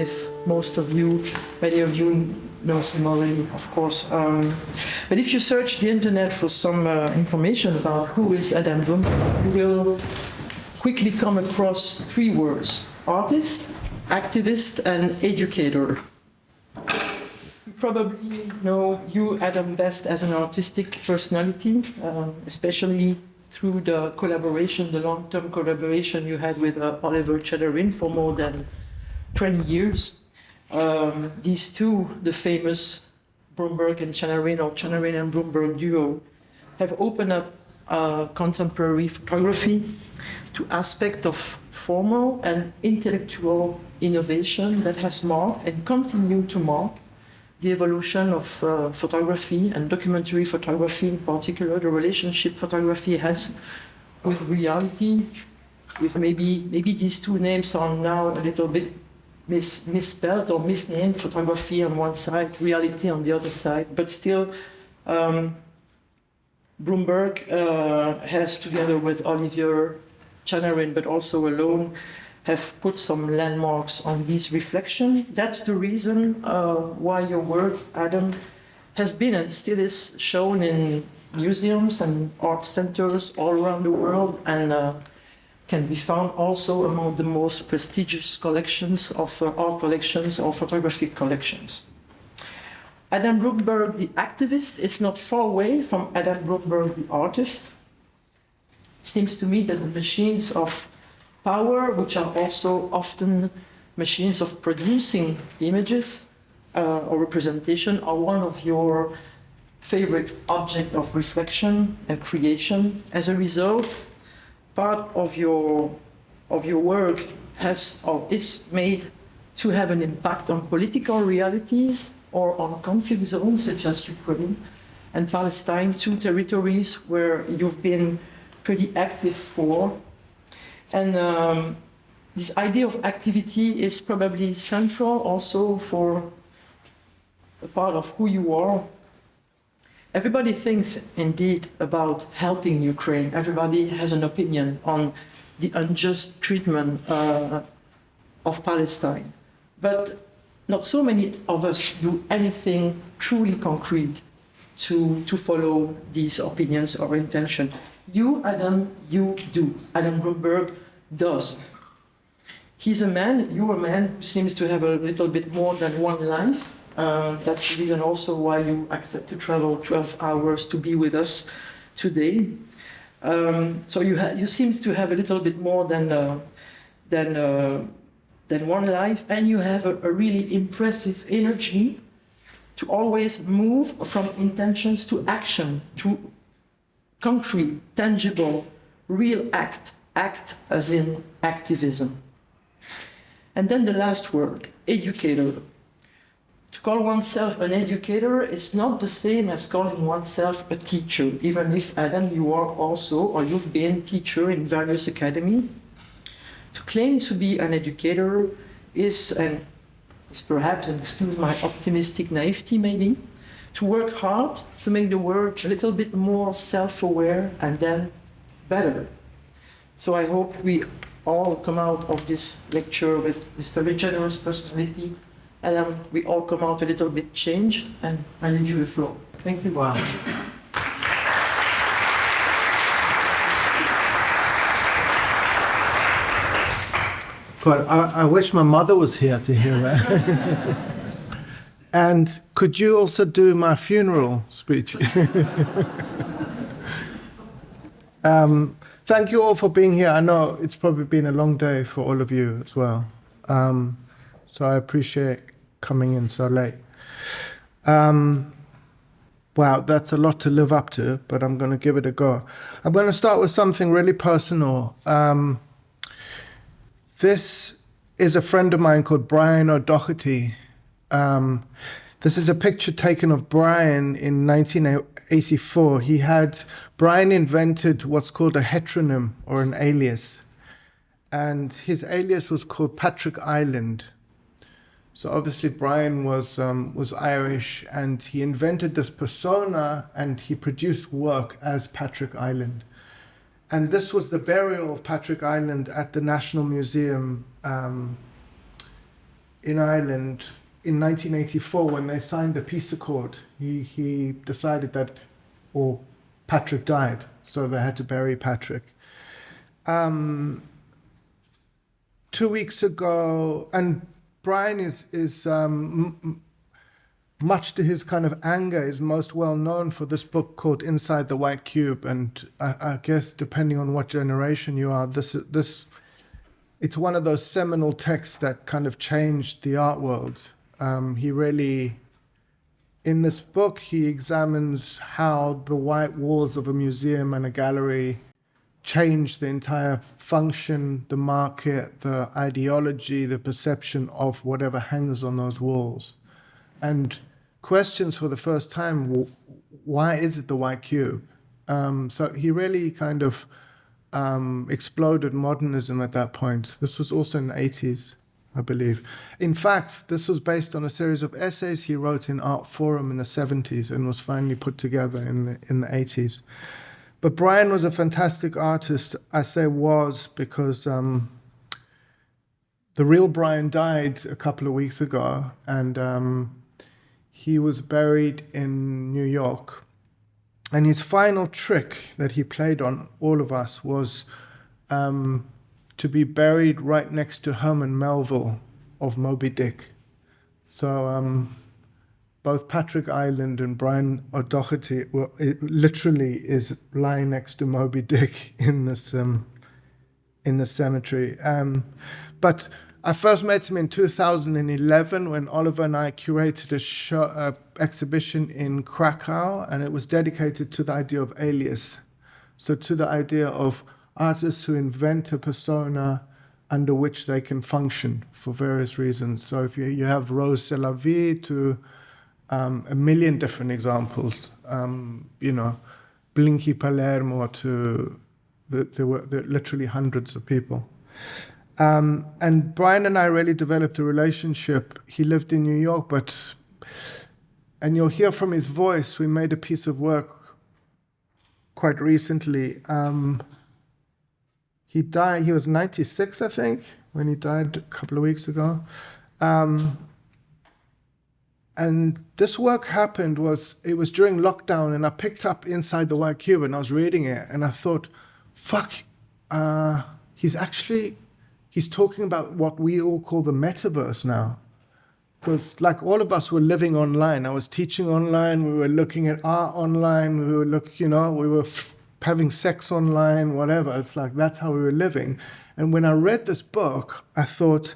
if many of you knows him already, of course. But if you search the internet for some information about who is Adam Broomberg, you will quickly come across three words: artist, activist, and educator. You probably know you, Adam, best as an artistic personality, especially through the long-term collaboration you had with Oliver Chatterin for more than 20 years. These two, the famous Broomberg and Chatterin, or Chatterin and Broomberg duo, have opened up contemporary photography to aspects of formal and intellectual innovation that has marked and continue to mark the evolution of photography and documentary photography in particular, the relationship photography has with reality, with maybe these two names are now a little bit misspelled or misnamed, photography on one side, reality on the other side, but still Broomberg has, together with Olivier Chatterin, but also alone, have put some landmarks on these reflections. That's the reason why your work, Adam, has been and still is shown in museums and art centers all around the world, and can be found also among the most prestigious collections of art collections or photographic collections. Adam Broomberg, the activist, is not far away from Adam Broomberg, the artist. It seems to me that the machines of power, which are also often machines of producing images or representation, are one of your favorite objects of reflection and creation. As a result, part of your work has or is made to have an impact on political realities or on conflict zones such as Ukraine and Palestine, two territories where you've been pretty active for. And this idea of activity is probably central also for a part of who you are. Everybody thinks indeed about helping Ukraine. Everybody has an opinion on the unjust treatment of Palestine. But not so many of us do anything truly concrete to follow these opinions or intention. You, Adam, you do. Adam Broomberg does. You're a man who seems to have a little bit more than one life. That's the reason also why you accept to travel 12 hours to be with us today. So you seem to have a little bit more than one life, and you have a really impressive energy to always move from intentions to action, to concrete, tangible, real act as in activism. And then the last word, educator. To call oneself an educator is not the same as calling oneself a teacher, even if, Adam, you are also, or you've been teacher in various academies. To claim to be an educator is perhaps, and excuse my optimistic naivety maybe, to work hard to make the world a little bit more self-aware and then better. So I hope we all come out of this lecture with this very generous personality, and we all come out a little bit changed, and I leave you the floor. Thank you. Wow. God, I wish my mother was here to hear that. And could you also do my funeral speech? Thank you all for being here. I know it's probably been a long day for all of you as well. So I appreciate coming in so late. Wow, that's a lot to live up to, but I'm going to give it a go. I'm going to start with something really personal. This is a friend of mine called Brian O'Doherty. This is a picture taken of Brian in 1984. Brian invented what's called a heteronym, or an alias. And his alias was called Patrick Island. So obviously Brian was Irish, and he invented this persona, and he produced work as Patrick Island. And this was the burial of Patrick Island at the National Museum in Ireland in 1984 when they signed the peace accord. He decided that, or Patrick died, so they had to bury Patrick. 2 weeks ago, and Brian is much to his kind of anger, is most well known for this book called Inside the White Cube. And I guess depending on what generation you are, this it's one of those seminal texts that kind of changed the art world. He really, in this book, he examines how the white walls of a museum and a gallery change the entire function, the market, the ideology, the perception of whatever hangs on those walls. And questions for the first time, why is it the white cube? So he really kind of exploded modernism at that point. This was also in the 80s, I believe. In fact, this was based on a series of essays he wrote in Art Forum in the 70s and was finally put together in the 80s. But Brian was a fantastic artist. I say was because the real Brian died a couple of weeks ago, and he was buried in New York. And his final trick that he played on all of us was to be buried right next to Herman Melville of Moby Dick. So both Patrick Ireland and Brian O'Doherty, it literally is lying next to Moby Dick in this cemetery. But I first met him in 2011 when Oliver and I curated a exhibition in Krakow, and it was dedicated to the idea of alias. So to the idea of artists who invent a persona under which they can function for various reasons. So if you have Rose Selavi to a million different examples, Blinky Palermo to there were literally hundreds of people. And Brian and I really developed a relationship. He lived in New York, and you'll hear from his voice, we made a piece of work quite recently. He died, he was 96, I think, when he died a couple of weeks ago. And this work happened, it was during lockdown, and I picked up Inside the White Cube and I was reading it, and I thought, fuck, he's talking about what we all call the metaverse now. Because like all of us were living online. I was teaching online, we were looking at art online, we were having sex online, whatever. It's like, that's how we were living. And when I read this book, I thought,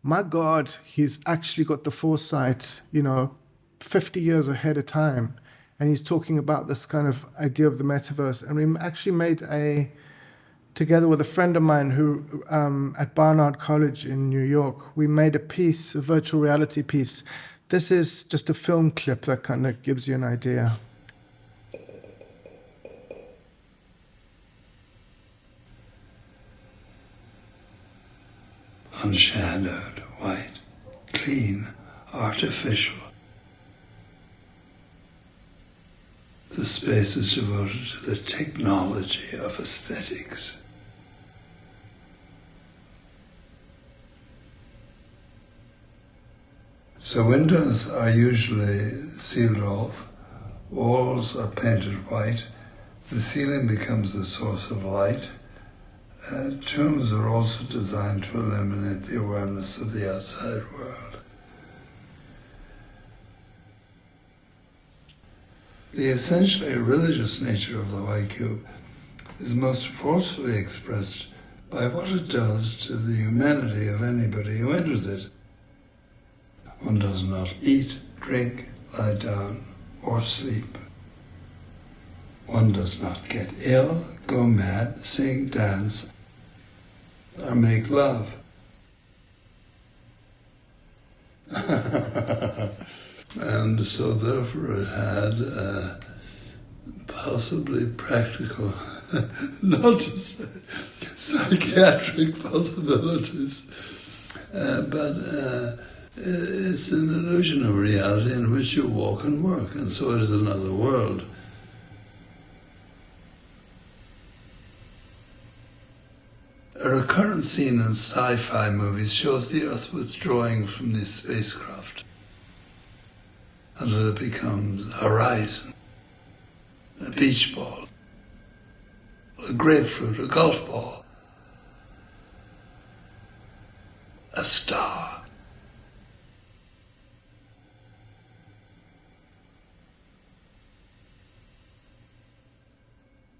my God, he's actually got the foresight, 50 years ahead of time. And he's talking about this kind of idea of the metaverse. And we actually made together with a friend of mine who, at Barnard College in New York, we made a piece, a virtual reality piece. This is just a film clip that kind of gives you an idea. Unshadowed, white, clean, artificial. The space is devoted to the technology of aesthetics. So windows are usually sealed off, walls are painted white, the ceiling becomes a source of light. Tombs are also designed to eliminate the awareness of the outside world. The essentially religious nature of the white cube is most forcefully expressed by what it does to the humanity of anybody who enters it. One does not eat, drink, lie down, or sleep. One does not get ill, go mad, sing, dance, or make love. And so therefore it had possibly practical, not to say psychiatric possibilities, but it's an illusion of reality in which you walk and work, and so it is another world. A recurrent scene in sci-fi movies shows the Earth withdrawing from the spacecraft until it becomes a horizon, a beach ball, a grapefruit, a golf ball, a star.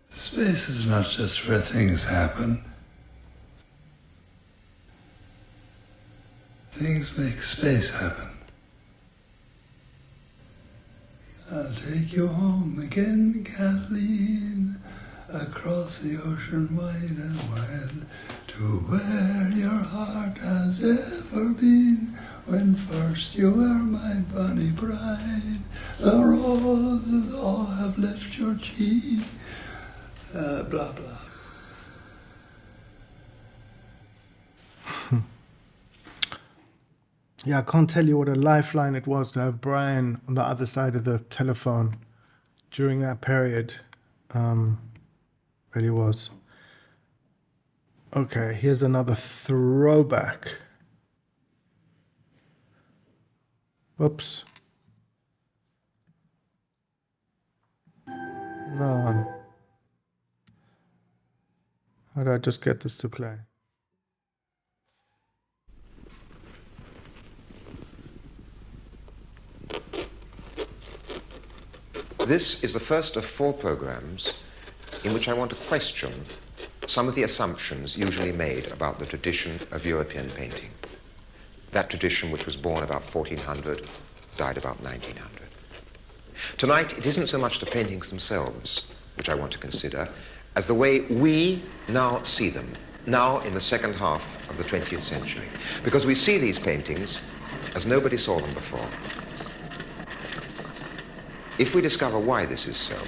Space is not just where things happen. Things make space happen. I'll take you home again, Kathleen, across the ocean wide and wild, to where your heart has ever been, when first you were my bonny bride. The roses all have left your cheek, blah, blah. Yeah, I can't tell you what a lifeline it was to have Brian on the other side of the telephone during that period. Really was. Okay, here's another throwback. Whoops. No. How do I just get this to play? This is the first of 4 programs in which I want to question some of the assumptions usually made about the tradition of European painting. That tradition which was born about 1400, died about 1900. Tonight, it isn't so much the paintings themselves which I want to consider as the way we now see them, now in the second half of the 20th century, because we see these paintings as nobody saw them before. If we discover why this is so,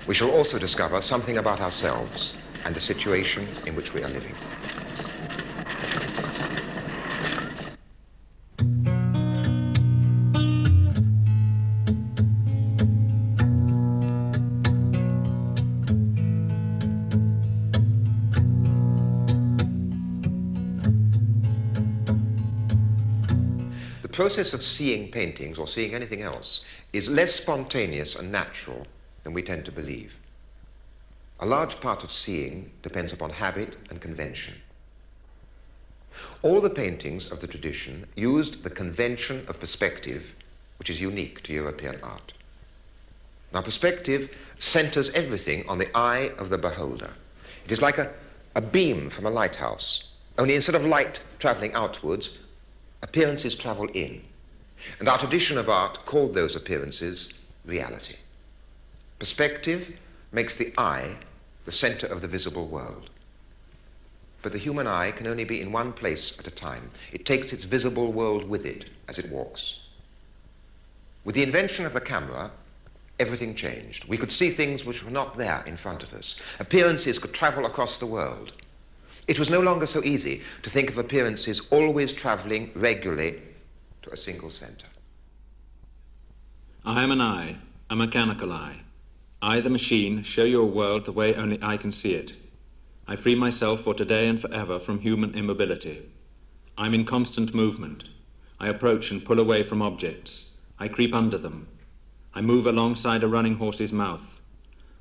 we shall also discover something about ourselves and the situation in which we are living. The process of seeing paintings or seeing anything else is less spontaneous and natural than we tend to believe. A large part of seeing depends upon habit and convention. All the paintings of the tradition used the convention of perspective, which is unique to European art. Now, perspective centers everything on the eye of the beholder. It is like a beam from a lighthouse, only instead of light traveling outwards, appearances travel in. And our tradition of art called those appearances reality. Perspective makes the eye the center of the visible world. But the human eye can only be in one place at a time. It takes its visible world with it as it walks. With the invention of the camera, everything changed. We could see things which were not there in front of us. Appearances could travel across the world. It was no longer so easy to think of appearances always traveling regularly to a single center. I am an eye, a mechanical eye. I, the machine, show you a world the way only I can see it. I free myself for today and forever from human immobility. I'm in constant movement. I approach and pull away from objects. I creep under them. I move alongside a running horse's mouth.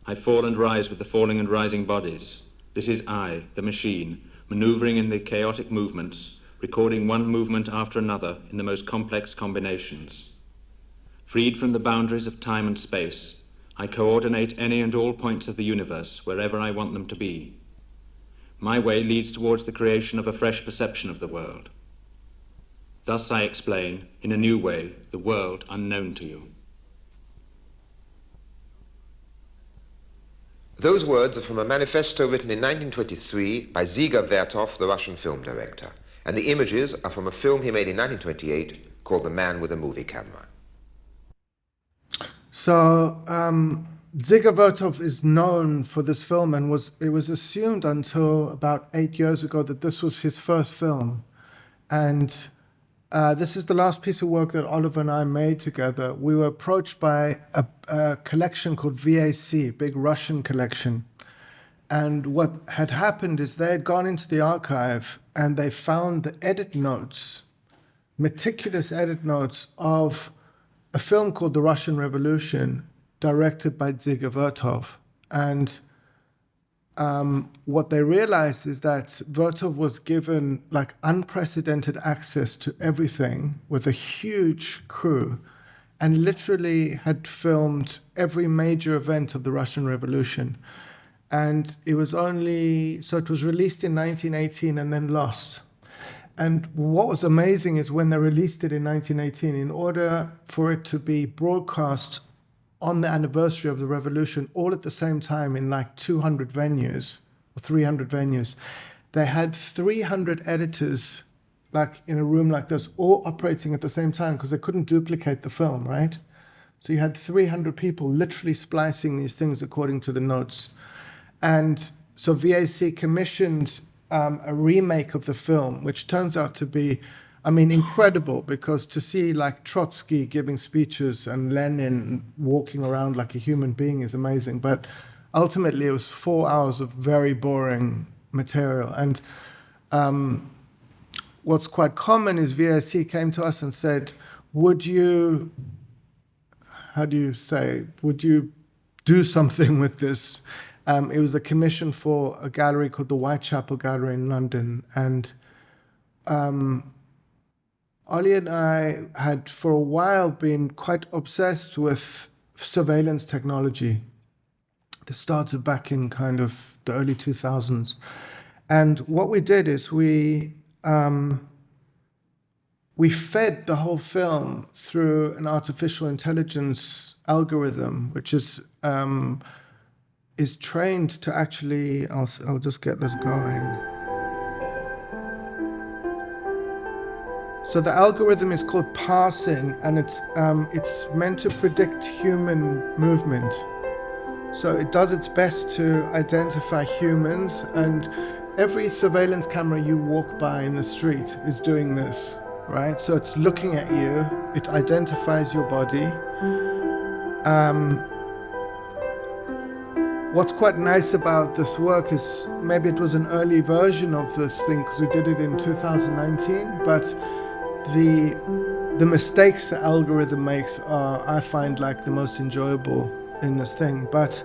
I fall and rise with the falling and rising bodies. This is I, the machine, maneuvering in the chaotic movements, recording one movement after another in the most complex combinations. Freed from the boundaries of time and space, I coordinate any and all points of the universe wherever I want them to be. My way leads towards the creation of a fresh perception of the world. Thus I explain, in a new way, the world unknown to you. Those words are from a manifesto written in 1923 by Dziga Vertov, the Russian film director. And the images are from a film he made in 1928 called The Man with a Movie Camera. So, Dziga Vertov is known for this film, and it was assumed until about 8 years ago that this was his first film. And this is the last piece of work that Oliver and I made together. We were approached by a collection called VAC, big Russian collection. And what had happened is they had gone into the archive and they found the edit notes, meticulous edit notes of a film called The Russian Revolution, directed by Dziga Vertov. And what they realized is that Vertov was given like unprecedented access to everything with a huge crew, and literally had filmed every major event of the Russian Revolution. And it was released in 1918 and then lost. And what was amazing is when they released it in 1918, in order for it to be broadcast on the anniversary of the revolution, all at the same time in like 200 venues or 300 venues, they had 300 editors like in a room like this, all operating at the same time because they couldn't duplicate the film, right? So you had 300 people literally splicing these things according to the notes. And so VAC commissioned a remake of the film, which turns out to be, I mean, incredible, because to see like Trotsky giving speeches and Lenin walking around like a human being is amazing. But ultimately, it was 4 hours of very boring material. And what's quite common is VAC came to us and said, would you do something with this? It was a commission for a gallery called the Whitechapel Gallery in London. And Ollie and I had for a while been quite obsessed with surveillance technology. This started back in kind of the early 2000s. And what we did is we fed the whole film through an artificial intelligence algorithm, which is trained to actually, I'll just get this going. So the algorithm is called parsing, and it's meant to predict human movement. So it does its best to identify humans, and every surveillance camera you walk by in the street is doing this, right? So it's looking at you, it identifies your body. What's quite nice about this work is maybe it was an early version of this thing because we did it in 2019, but the mistakes the algorithm makes are, I find, like the most enjoyable in this thing. But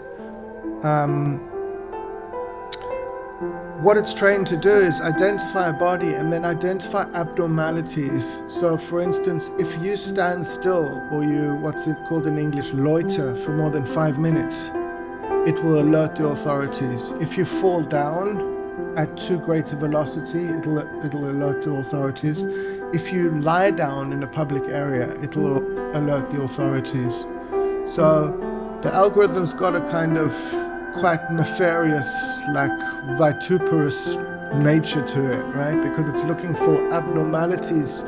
what it's trained to do is identify a body and then identify abnormalities. So for instance, if you stand still or you, what's it called in English, loiter for more than 5 minutes, it will alert the authorities. If you fall down at too great a velocity, it'll alert the authorities. If you lie down in a public area, it'll alert the authorities. So the algorithm's got a kind of quite nefarious, like vituperous nature to it, right? Because it's looking for abnormalities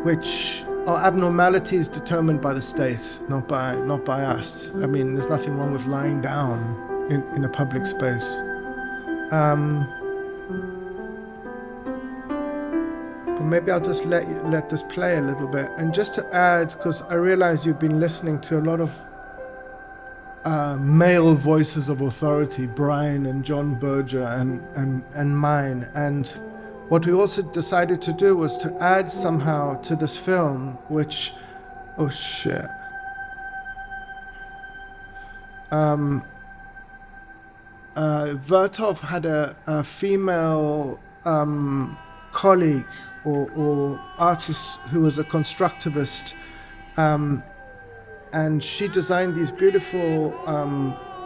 which are abnormalities determined by the state, not by us. I mean, there's nothing wrong with lying down in a public space. But maybe I'll just let this play a little bit. And just to add, because I realize you've been listening to a lot of male voices of authority, Brian and John Berger and mine. And what we also decided to do was to add somehow to this film, which, oh shit. Vertov had a female colleague or artist who was a constructivist, and she designed these beautiful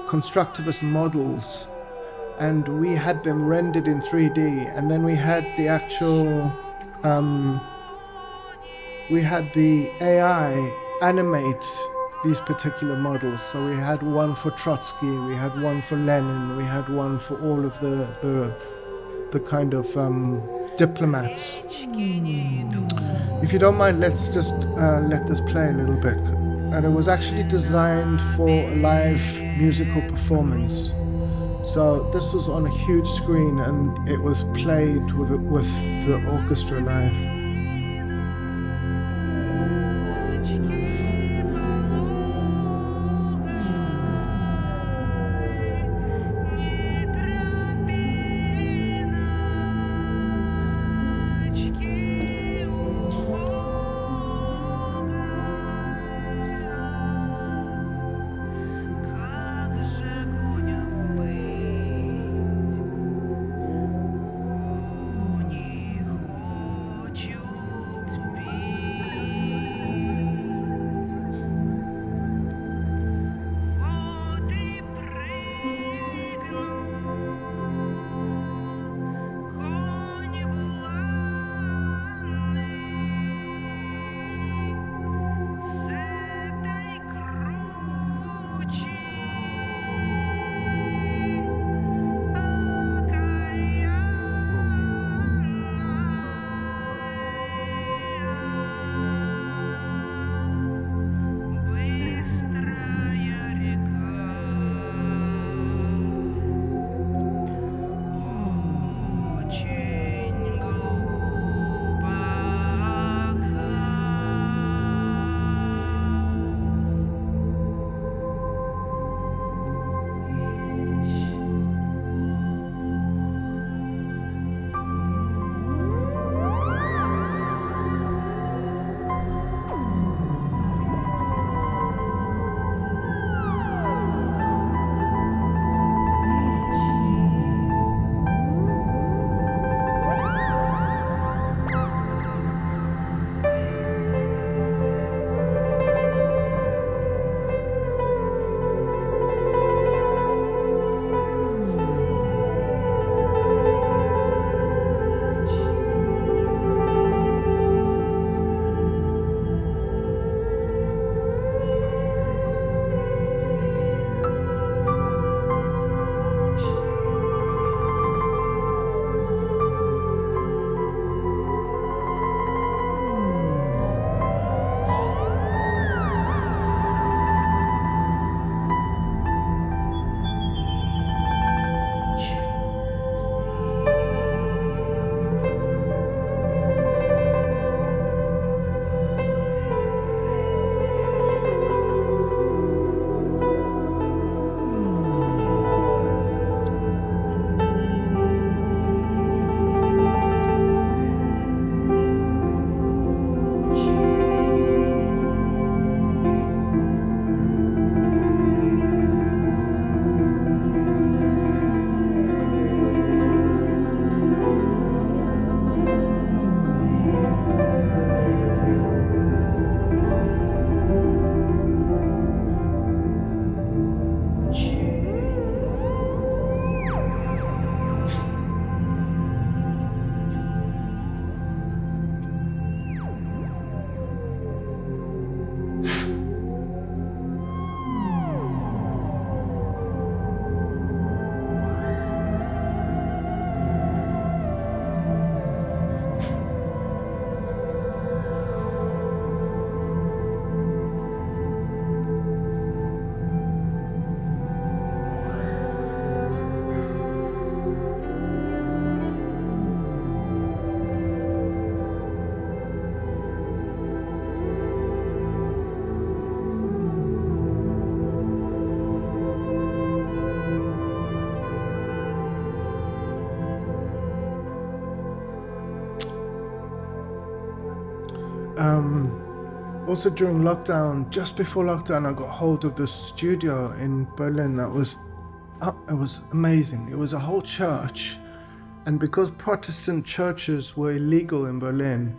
constructivist models, and we had them rendered in 3D, and then we had the actual we had the AI animate these particular models. So we had one for Trotsky, we had one for Lenin, we had one for all of the kind of diplomats. If you don't mind, let's just let this play a little bit. And it was actually designed for a live musical performance. So this was on a huge screen and it was played with the orchestra live. Also during lockdown, just before lockdown, I got hold of this studio in Berlin that was, it was amazing. It was a whole church. And because Protestant churches were illegal in Berlin,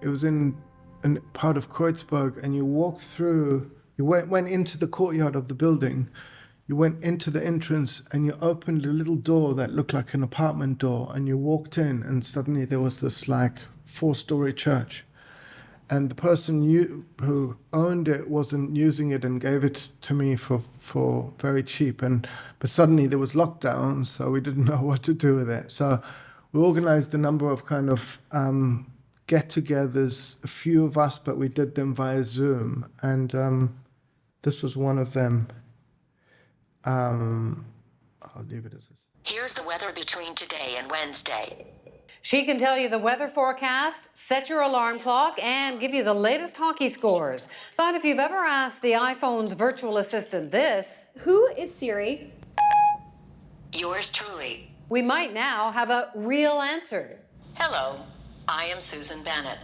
it was in part of Kreuzberg, and you walked through, you went into the courtyard of the building, you went into the entrance, and you opened a little door that looked like an apartment door, and you walked in, and suddenly there was this like 4-story church. And the person who owned it wasn't using it and gave it to me for very cheap. But suddenly there was lockdown, so we didn't know what to do with it. So we organized a number of kind of get-togethers, a few of us, but we did them via Zoom. And this was one of them. I'll leave it as this. Here's the weather between today and Wednesday. She can tell you the weather forecast, set your alarm clock, and give you the latest hockey scores. But if you've ever asked the iPhone's virtual assistant this, who is Siri? Yours truly. We might now have a real answer. Hello, I am Susan Bennett.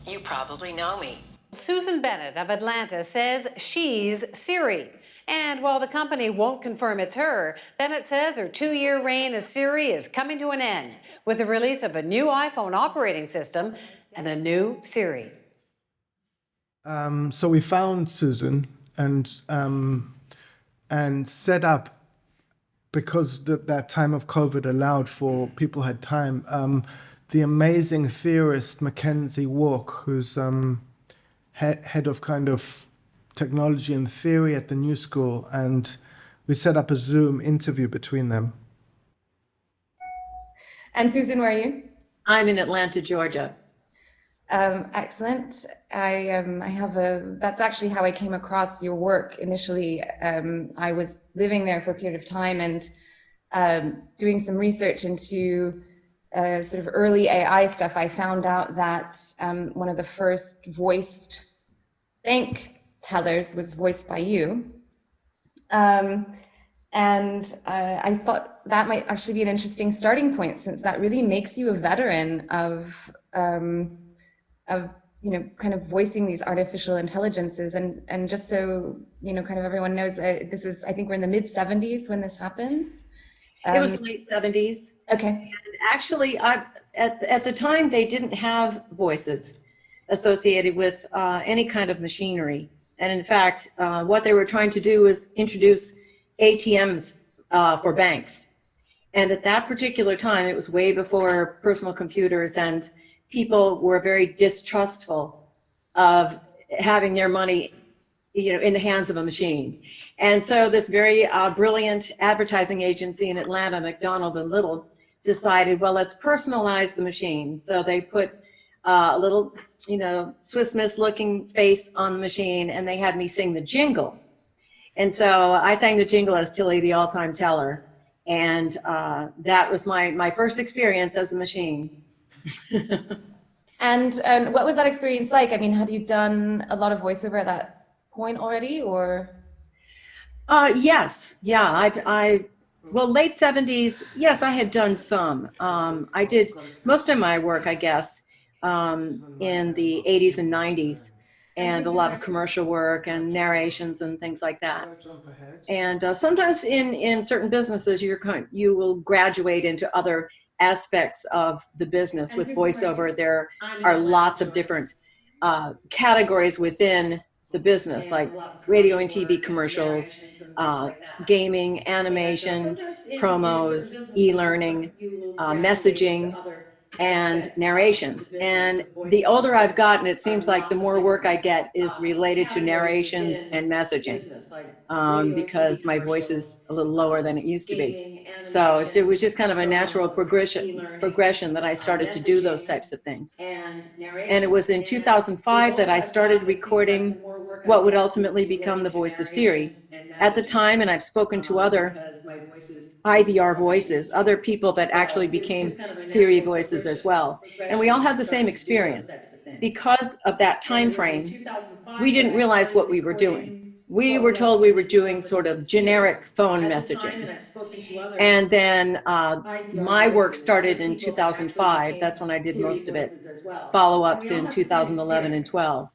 You probably know me. Susan Bennett of Atlanta says she's Siri. And while the company won't confirm it's her, Bennett says her 2-year reign as Siri is coming to an end with the release of a new iPhone operating system and a new Siri. So we found Susan and set up, because that time of COVID allowed for people had time, the amazing theorist Mackenzie Walk, who's head of kind of technology and theory at the New School, and we set up a Zoom interview between them. And Susan, where are you? I'm in Atlanta, Georgia. Excellent. That's actually how I came across your work initially. I was living there for a period of time and doing some research into sort of early AI stuff. I found out that one of the first voiced bank tellers was voiced by you. And I thought that might actually be an interesting starting point, since that really makes you a veteran of kind of voicing these artificial intelligences. And just so, kind of everyone knows, this is, I think we're in the mid-70s when this happens. It was the late 70s. Okay. And actually, at the time, they didn't have voices associated with any kind of machinery. And in fact, what they were trying to do was introduce ATMs for banks. And at that particular time, it was way before personal computers, and people were very distrustful of having their money, in the hands of a machine. And so this very brilliant advertising agency in Atlanta, McDonald and Little, decided, well, let's personalize the machine. So they put a little, Swiss Miss looking face on the machine, and they had me sing the jingle. And so I sang the jingle as Tilly, the all-time teller. And that was my first experience as a machine. And what was that experience like? I mean, had you done a lot of voiceover at that point already, or? Yes. Yeah. Well, late 70s. Yes, I had done some. I did most of my work, I guess, in the 80s and 90s, and a lot of commercial work and narrations and things like that. And sometimes in certain businesses, you will graduate into other aspects of the business with voiceover. There are lots of different categories within the business, like radio and TV commercials, gaming, animation, promos, e-learning, messaging, and narrations. And the older I've gotten, it seems like the more work I get is related to narrations and messaging, because my voice is a little lower than it used to be. So it was just kind of a natural progression that I started to do those types of things. And it was in 2005 that I started recording what would ultimately become the voice of Siri. At the time, and I've spoken to other IVR voices, other people that actually became Siri voices as well. And we all had the same experience. Because of that time frame, we didn't realize what we were doing. we were told we were doing sort of generic phone messaging. And then my work started in 2005. That's when I did most of it. Follow-ups in 2011 and 12.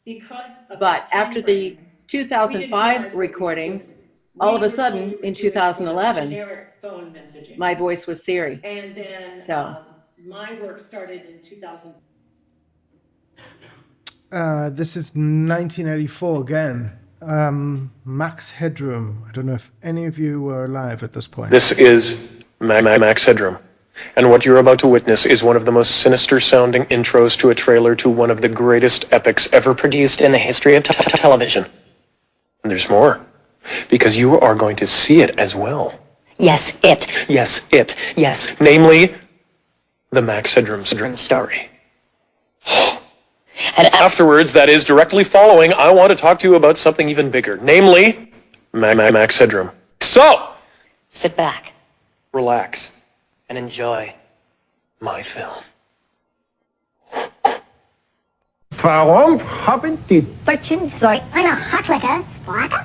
But after the 2005 recordings, all of a sudden in 2011, my voice was Siri. And then my work started in 2000. This is 1984 again. Max Headroom. I don't know if any of you were alive at this point. This is Max Headroom. And what you're about to witness is one of the most sinister-sounding intros to a trailer to one of the greatest epics ever produced in the history of television. And there's more, because you are going to see it as well. Yes, it. Yes, it. Yes. Namely, the Max Headroom story. And afterwards, that is directly following, I want to talk to you about something even bigger, namely, Max Headroom. So, sit back relax, and enjoy my film. Warum haben die Deutschen so eine hartliche Sprache?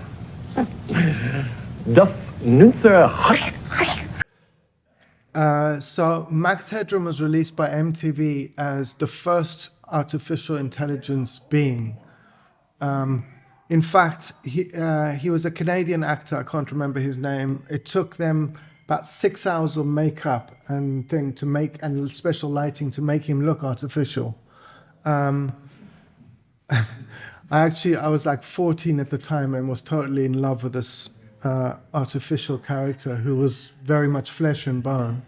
das Nütze So Max Headroom was released by MTV as the first artificial intelligence being. In fact, he was a Canadian actor. I can't remember his name. It took them about 6 hours of makeup and thing to make, and special lighting to make him look artificial. I was like 14 at the time and was totally in love with this artificial character who was very much flesh and bone.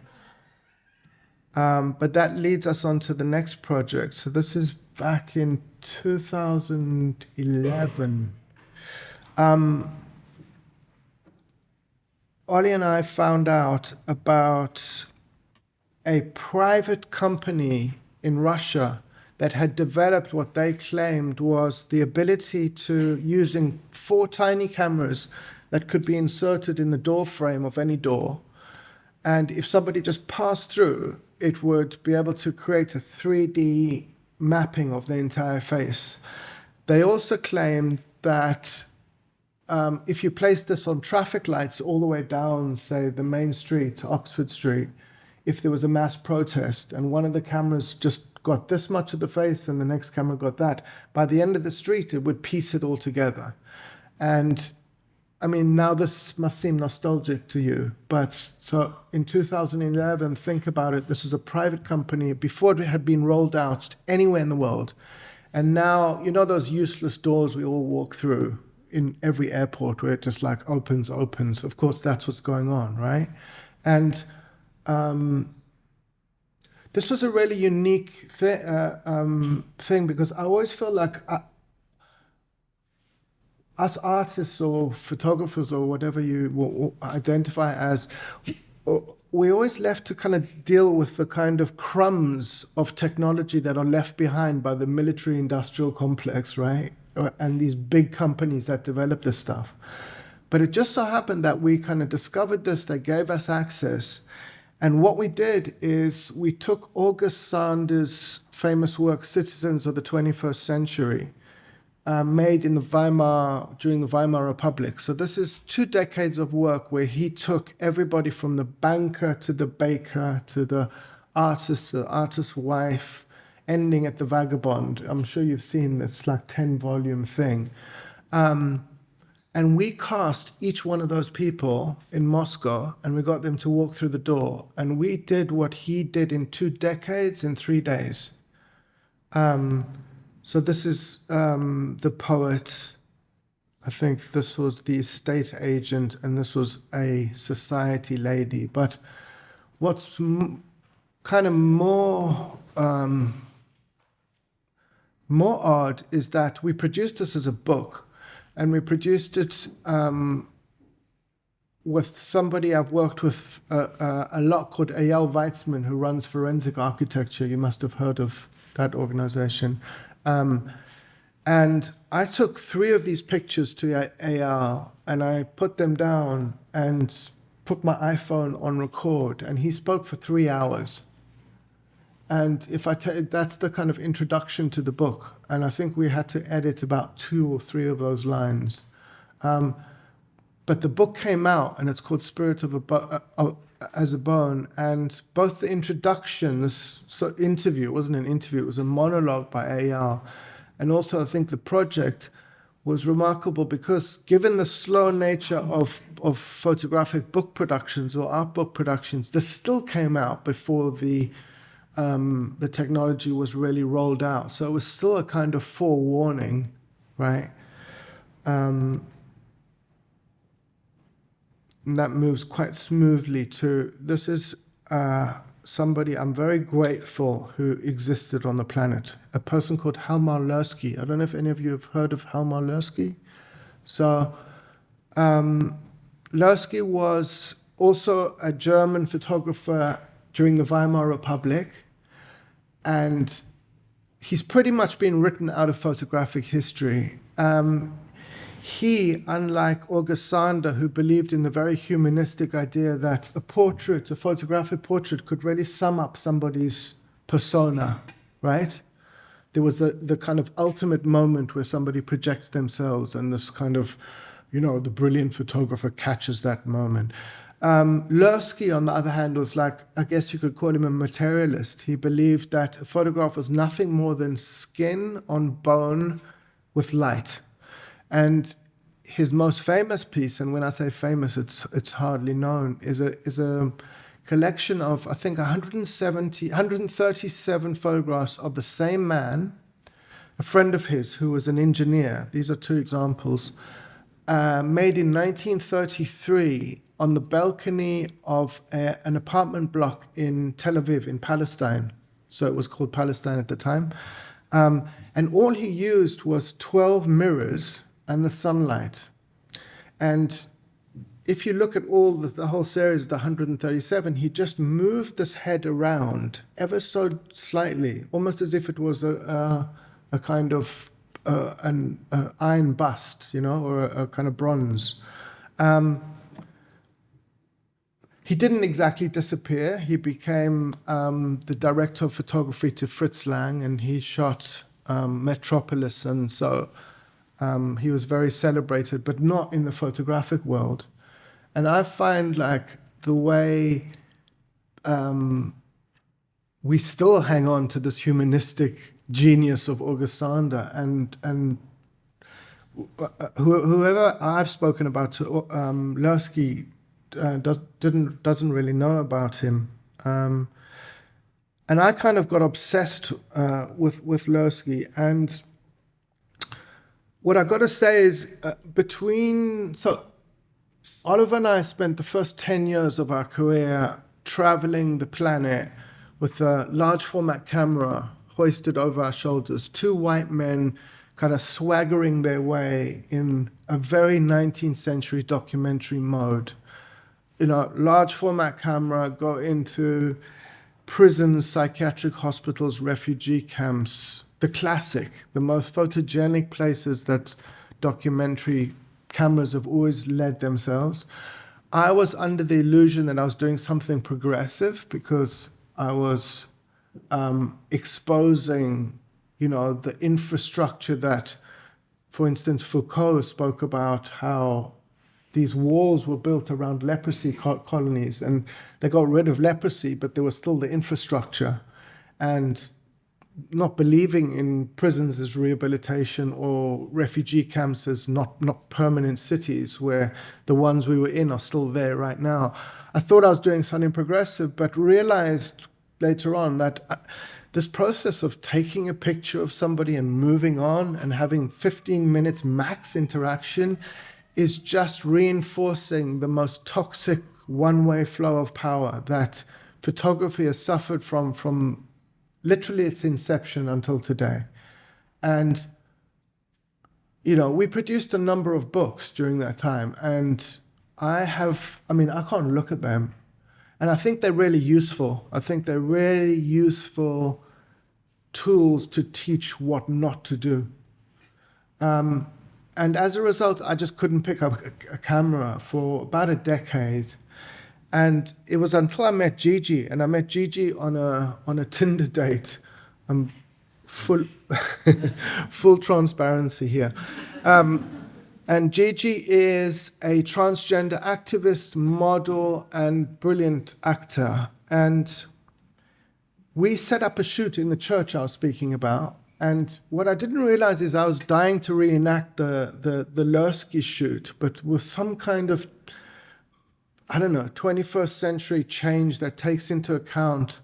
But that leads us on to the next project. So this is back in 2011. Ollie and I found out about a private company in Russia that had developed what they claimed was the ability to, using 4 tiny cameras that could be inserted in the door frame of any door. And if somebody just passed through, it would be able to create a 3D mapping of the entire face. They also claimed that if you place this on traffic lights all the way down, say, the main street, Oxford Street, if there was a mass protest and one of the cameras just got this much of the face and the next camera got that, by the end of the street, it would piece it all together. And I mean, now this must seem nostalgic to you, but so in 2011, think about it, this is a private company before it had been rolled out anywhere in the world. And now, you know those useless doors we all walk through in every airport where it just like opens. Of course, that's what's going on, right? And this was a really unique thing because I always feel like us artists or photographers or whatever you identify as, we always left to kind of deal with the kind of crumbs of technology that are left behind by the military industrial complex, right? And these big companies that develop this stuff. But it just so happened that we kind of discovered this, they gave us access. And what we did is we took August Sander's famous work, Citizens of the 21st Century, made in during the Weimar Republic. So this is 2 decades of work where he took everybody from the banker to the baker to the artist's wife, ending at the vagabond. I'm sure you've seen this like 10-volume thing. And we cast each one of those people in Moscow and we got them to walk through the door. And we did what he did in 2 decades in 3 days. So this is the poet. I think this was the estate agent and this was a society lady. But what's kind of more odd is that we produced this as a book. And we produced it with somebody I've worked with a lot called Eyal Weitzman, who runs Forensic Architecture. You must have heard of that organization. And I took 3 of these pictures to Eyal, and I put them down and put my iPhone on record, and he spoke for 3 hours. And if that's the kind of introduction to the book. And I think we had to edit about 2 or 3 of those lines. But the book came out, and it's called Spirit of as a Bone. And both the introduction, this interview, it wasn't an interview, it was a monologue by A.R. And also I think the project was remarkable because given the slow nature of photographic book productions or art book productions, this still came out before the technology was really rolled out. So it was still a kind of forewarning, right? And that moves quite smoothly to, this is somebody I'm very grateful who existed on the planet, a person called Hjalmar Lursky. I don't know if any of you have heard of Hjalmar Lursky. So Lursky was also a German photographer during the Weimar Republic, and he's pretty much been written out of photographic history. He, unlike August Sander, who believed in the very humanistic idea that a photographic portrait could really sum up somebody's persona, right? There was the kind of ultimate moment where somebody projects themselves, and this kind of, the brilliant photographer catches that moment. Lursky, on the other hand, was like, I guess you could call him a materialist. He believed that a photograph was nothing more than skin on bone with light. And his most famous piece, and when I say famous, it's hardly known, is a collection of, I think, 137 photographs of the same man, a friend of his who was an engineer. These are two examples, made in 1933 on the balcony of an apartment block in Tel Aviv, in Palestine. So it was called Palestine at the time. And all he used was 12 mirrors and the sunlight. And if you look at the whole series of the 137, he just moved this head around ever so slightly, almost as if it was a kind of an iron bust, or a kind of bronze. He didn't exactly disappear. He became the director of photography to Fritz Lang, and he shot Metropolis, and so he was very celebrated, but not in the photographic world. And I find like the way we still hang on to this humanistic genius of August Sander, and whoever I've spoken about to Lursky doesn't really know about him. And I kind of got obsessed with Lursky. And what I got to say is so Oliver and I spent the first 10 years of our career traveling the planet with a large format camera hoisted over our shoulders, two white men kind of swaggering their way in a very 19th century documentary mode. Large format camera, go into prisons, psychiatric hospitals, refugee camps, the classic, the most photogenic places that documentary cameras have always led themselves. I was under the illusion that I was doing something progressive because I was exposing, the infrastructure that, for instance, Foucault spoke about, how these walls were built around leprosy colonies, and they got rid of leprosy, but there was still the infrastructure. And not believing in prisons as rehabilitation or refugee camps as not permanent cities where the ones we were in are still there right now. I thought I was doing something progressive, but realized later on that this process of taking a picture of somebody and moving on and having 15 minutes max interaction is just reinforcing the most toxic one-way flow of power that photography has suffered from literally its inception until today. And, we produced a number of books during that time, and I can't look at them. And I think they're really useful. I think they're really useful tools to teach what not to do. And as a result, I just couldn't pick up a camera for about a decade. And it was until I met Gigi, and I met Gigi on a Tinder date. Full transparency here. And And Gigi is a transgender activist, model, and brilliant actor. And we set up a shoot in the church I was speaking about. And what I didn't realize is I was dying to reenact the Lursky shoot, but with some kind of, I don't know, 21st century change that takes into account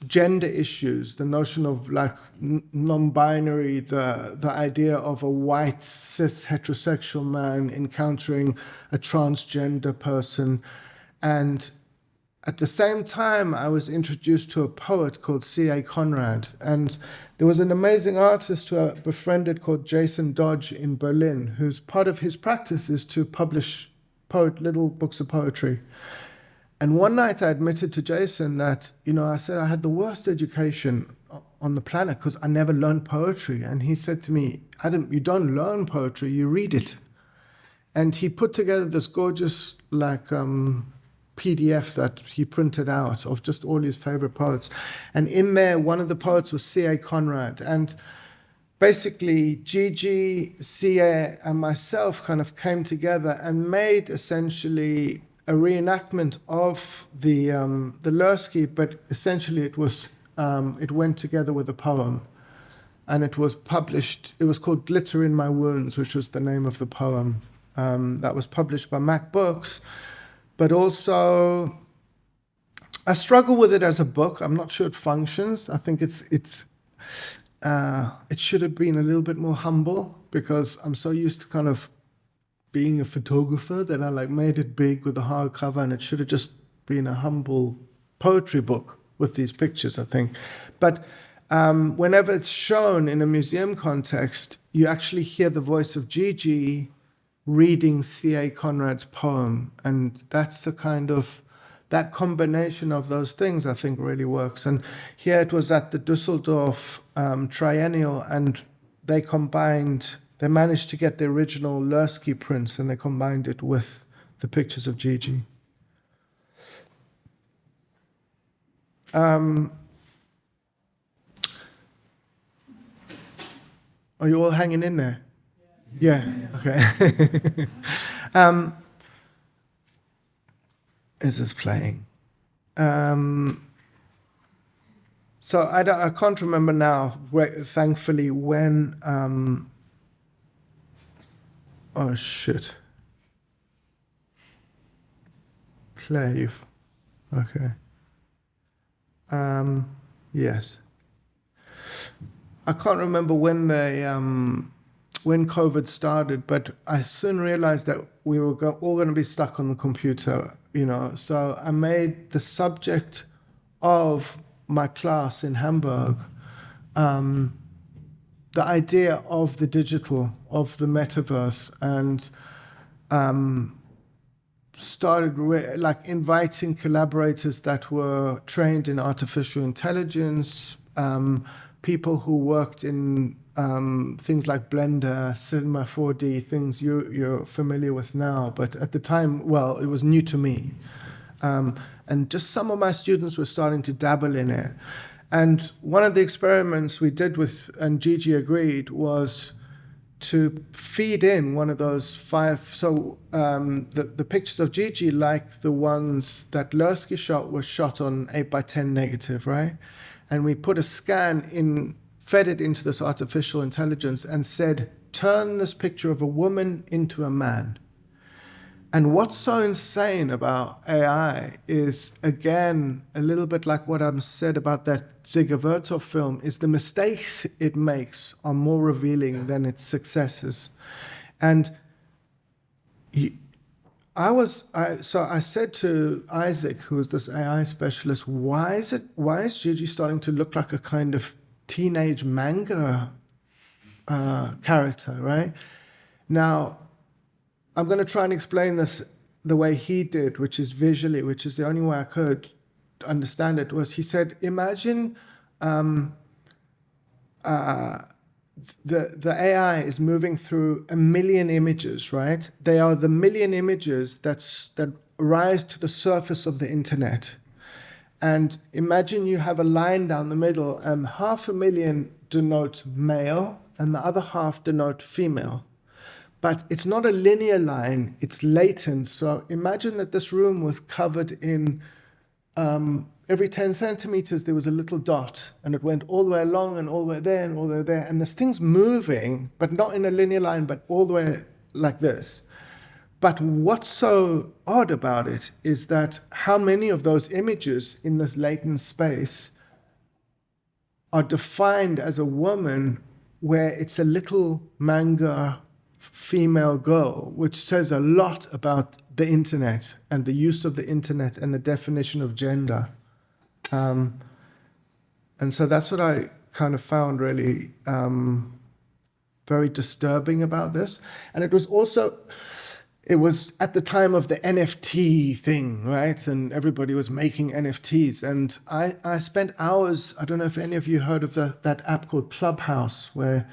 gender issues, the notion of like non-binary, the idea of a white cis heterosexual man encountering a transgender person. And at the same time, I was introduced to a poet called C.A. Conrad. And there was an amazing artist who I befriended called Jason Dodge in Berlin, whose part of his practice is to publish little books of poetry. And one night I admitted to Jason that, I said I had the worst education on the planet because I never learned poetry. And he said to me, Adam, you don't learn poetry, you read it. And he put together this gorgeous PDF that he printed out of just all his favorite poets. And in there, one of the poets was C.A. Conrad. And basically, Gigi, C.A., and myself kind of came together and made essentially a reenactment of the Lursky, but essentially it went together with a poem. And it was published, it was called Glitter in My Wounds, which was the name of the poem. That was published by Mac Books. But also, I struggle with it as a book. I'm not sure it functions. I think it should have been a little bit more humble because I'm so used to kind of being a photographer that I made it big with the hardcover, and it should have just been a humble poetry book with these pictures, I think. But whenever it's shown in a museum context, you actually hear the voice of Gigi reading C.A. Conrad's poem. And that's the kind of, that combination of those things, I think, really works. And here it was at the Dusseldorf Triennial, and they managed to get the original Lursky prints, and they combined it with the pictures of Gigi. Are you all hanging in there? Yeah, okay. Is this playing? So I can't remember now, thankfully, when... oh, shit. Play. Okay. Yes. I can't remember when when COVID started, but I soon realized that we were all going to be stuck on the computer, So I made the subject of my class in Hamburg the idea of the digital, of the metaverse, and started inviting collaborators that were trained in artificial intelligence, people who worked in things like Blender, Cinema 4D, things you're familiar with now. But at the time, well, it was new to me. And just some of my students were starting to dabble in it. And one of the experiments we did with, and Gigi agreed, was to feed in one of those 5. So the pictures of Gigi, like the ones that Lursky shot, were shot on 8x10 negative, right? And we put a scan in, fed it into this artificial intelligence and said, turn this picture of a woman into a man. And what's so insane about AI is, again, a little bit like what I've said about that Dziga Vertov film, is the mistakes it makes are more revealing than its successes. And I said to Isaac, who was this AI specialist, why is Gigi starting to look like a kind of teenage manga character, right? Now, I'm going to try and explain this the way he did, which is visually, which is the only way I could understand it, was he said, imagine the AI is moving through 1 million images, right? They are the 1 million images that rise to the surface of the internet. And imagine you have a line down the middle, and 500,000 denotes male, and the other half denote female. But it's not a linear line, it's latent. So imagine that this room was covered in, every 10 centimeters, there was a little dot, and it went all the way along and all the way there and all the way there. And this thing's moving, but not in a linear line, but all the way like this. But what's so odd about it is that how many of those images in this latent space are defined as a woman where it's a little manga female girl, which says a lot about the internet and the use of the internet and the definition of gender. And so that's what I kind of found really very disturbing about this. And it was at the time of the NFT thing, right? And everybody was making NFTs. And I spent hours, I don't know if any of you heard of that app called Clubhouse, where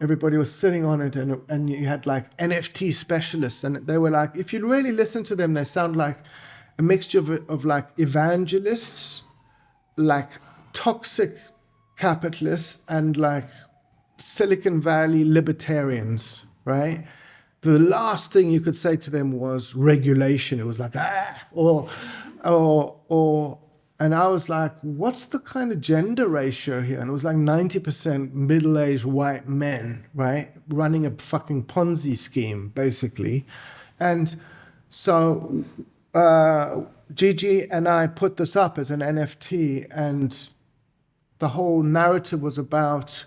everybody was sitting on it and you had like NFT specialists. And they were like, if you really listen to them, they sound like a mixture of like evangelists, like toxic capitalists, and like Silicon Valley libertarians, right? The last thing you could say to them was regulation. It was like, and I was like, what's the kind of gender ratio here? And it was like 90% middle-aged white men, right? Running a fucking Ponzi scheme, basically. And so Gigi and I put this up as an NFT, and the whole narrative was about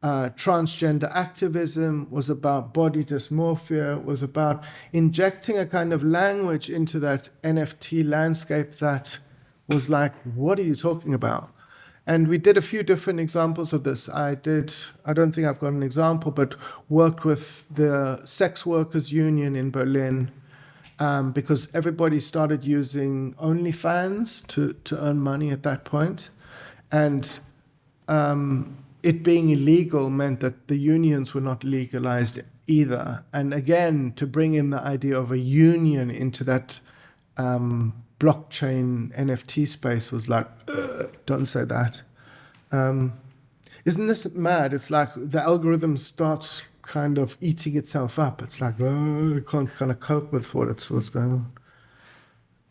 transgender activism, was about body dysmorphia, was about injecting a kind of language into that NFT landscape that was like, what are you talking about? And we did a few different examples of this. I don't think I've got an example, but worked with the sex workers union in Berlin, because everybody started using OnlyFans to earn money at that point. And it being illegal meant that the unions were not legalized either. And again, to bring in the idea of a union into that blockchain NFT space was like, don't say that. Isn't this mad? It's like the algorithm starts kind of eating itself up. It's like, it can't kind of cope with what's going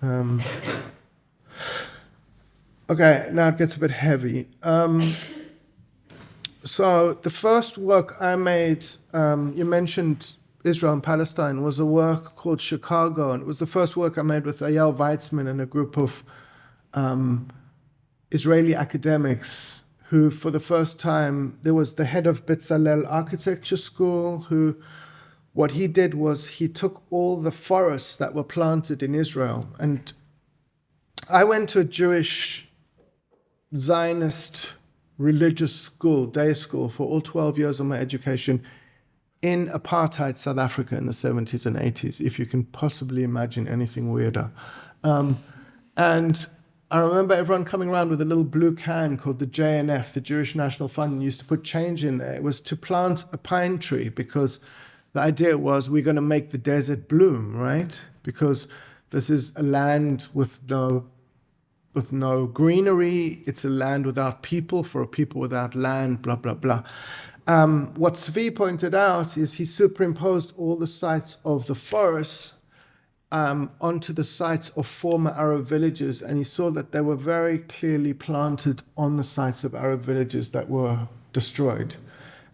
on. Okay, now it gets a bit heavy. So the first work I made, you mentioned Israel and Palestine, was a work called Chicago, and it was the first work I made with Eyal Weizman and a group of Israeli academics who, for the first time, there was the head of Bezalel Architecture School, who, what he did was he took all the forests that were planted in Israel. And I went to a Jewish Zionist religious school, day school, for all 12 years of my education in apartheid South Africa in the 70s and 80s, if you can possibly imagine anything weirder. And I remember everyone coming around with a little blue can called the JNF, the Jewish National Fund, and used to put change in there. It was to plant a pine tree, because the idea was we're going to make the desert bloom, right? Because this is a land with no greenery, it's a land without people, for a people without land, blah, blah, blah. What Zvi pointed out is he superimposed all the sites of the forests onto the sites of former Arab villages, and he saw that they were very clearly planted on the sites of Arab villages that were destroyed.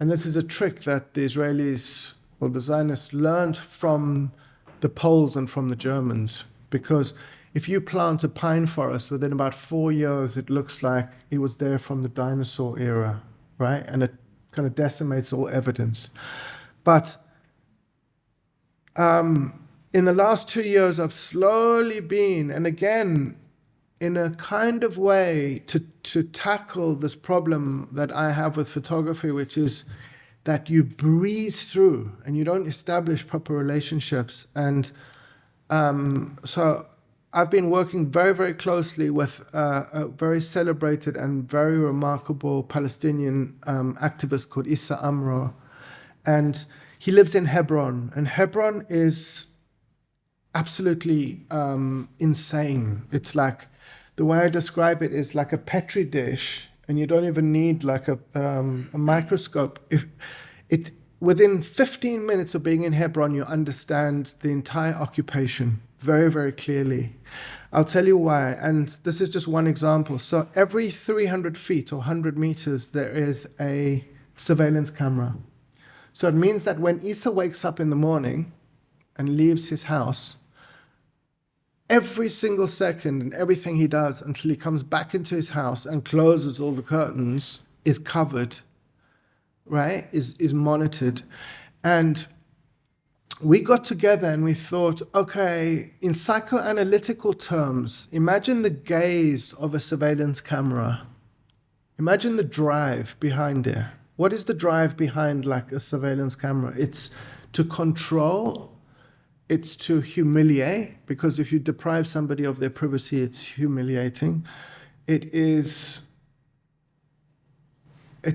And this is a trick that the Israelis, or the Zionists, learned from the Poles and from the Germans, because if you plant a pine forest, within about 4 years, it looks like it was there from the dinosaur era, right? And it kind of decimates all evidence. But in the last 2 years, I've slowly been, and again, in a kind of way to tackle this problem that I have with photography, which is that you breeze through and you don't establish proper relationships. And so I've been working very, very closely with a very celebrated and very remarkable Palestinian activist called Issa Amro. And he lives in Hebron. And Hebron is absolutely insane. It's like, the way I describe it is like a Petri dish and you don't even need like a microscope. Within 15 minutes of being in Hebron, you understand the entire occupation very, very clearly. I'll tell you why, and this is just one example. So every 300 feet or 100 meters, there is a surveillance camera. So it means that when Issa wakes up in the morning and leaves his house, every single second and everything he does until he comes back into his house and closes all the curtains is covered, right? Is monitored. And we got together and we thought, okay, in psychoanalytical terms, imagine the gaze of a surveillance camera. Imagine the drive behind it. What is the drive behind like a surveillance camera? It's to control, it's to humiliate, because if you deprive somebody of their privacy, it's humiliating. It's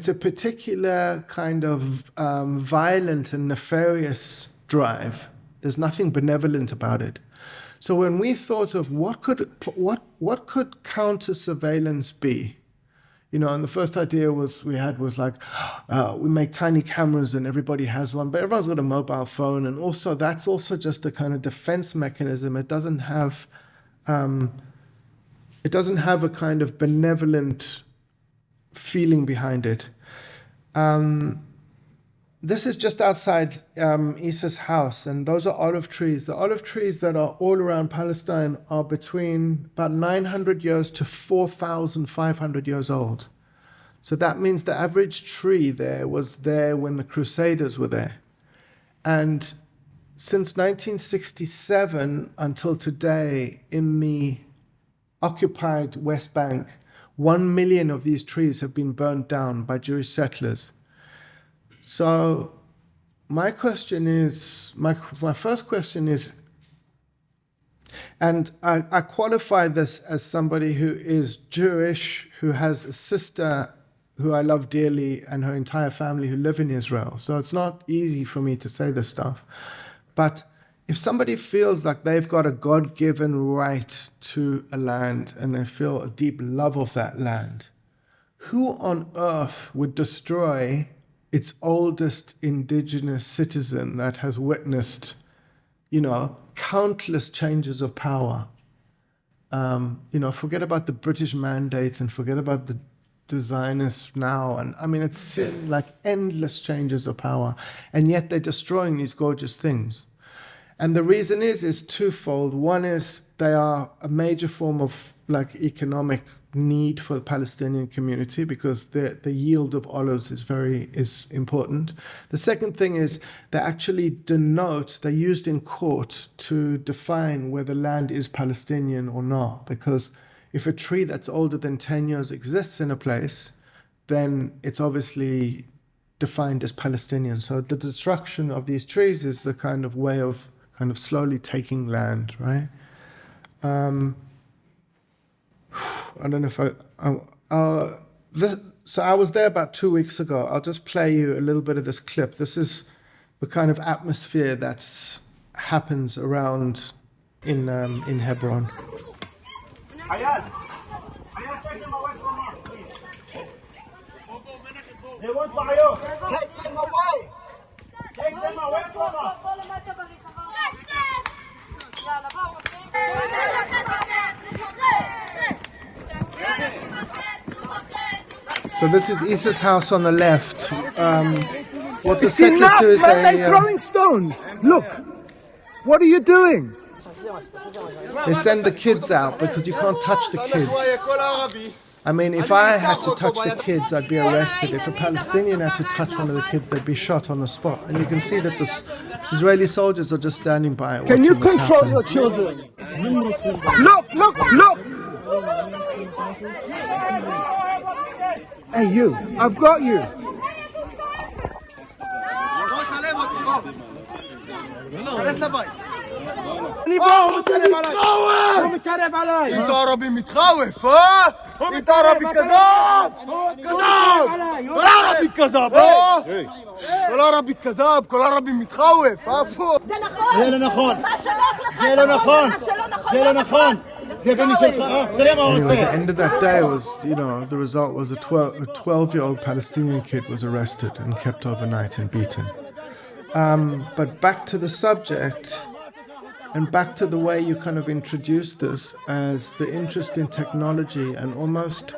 a particular kind of violent and nefarious drive. There's nothing benevolent about it. So when we thought of what could counter surveillance be, you know, and the first idea was we make tiny cameras and everybody has one, but everyone's got a mobile phone, and also that's also just a kind of defense mechanism. It doesn't have a kind of benevolent feeling behind it. This is just outside Issa's house, and those are olive trees. The olive trees that are all around Palestine are between about 900 years to 4,500 years old. So that means the average tree there was there when the Crusaders were there. And since 1967 until today, in the occupied West Bank, 1 million of these trees have been burnt down by Jewish settlers. So my first question is, and I qualify this as somebody who is Jewish, who has a sister who I love dearly and her entire family who live in Israel. So it's not easy for me to say this stuff. But if somebody feels like they've got a God-given right to a land and they feel a deep love of that land, who on earth would destroy its oldest indigenous citizen that has witnessed, you know, countless changes of power? You know, forget about the British mandates and forget about the Zionists now. And I mean, it's like endless changes of power. And yet they're destroying these gorgeous things. And the reason is twofold. One is they are a major form of like economic need for the Palestinian community because the yield of olives is important. The second thing is they actually they're used in court to define whether land is Palestinian or not, because if a tree that's older than 10 years exists in a place, then it's obviously defined as Palestinian. So the destruction of these trees is the kind of way of kind of slowly taking land, right? I don't know if so I was there about 2 weeks ago. I'll just play you a little bit of this clip. This is the kind of atmosphere that happens around in Hebron. They want fire. Take them away. Take them away from us. So this is Issa's house on the left. What the settlers do is they're throwing stones. Look, what are you doing? They send the kids out because you can't touch the kids. I mean, if I had to touch the kids, I'd be arrested. If a Palestinian had to touch one of the kids, they'd be shot on the spot. And you can see that the Israeli soldiers are just standing by watching this happen. Can you control your children? Look, look, look! Hey, you, I've got you. הוא מתקרב עליי! אתה ערבי מתחאווף, אה? אתה ערבי כזב! כזב! כל ערבי כזב, אה? כל ערבי כזב, כל ערבי מתחאווף, איפה? זה נכון! זה לא נכון! מה שלא לך, זה לא נכון! מה שלא נכון, זה לא נכון! Anyway, the end of that day was, the result was a 12-year-old Palestinian kid was arrested and kept overnight and beaten. But back to the subject, and back to the way you kind of introduced this as the interest in technology and almost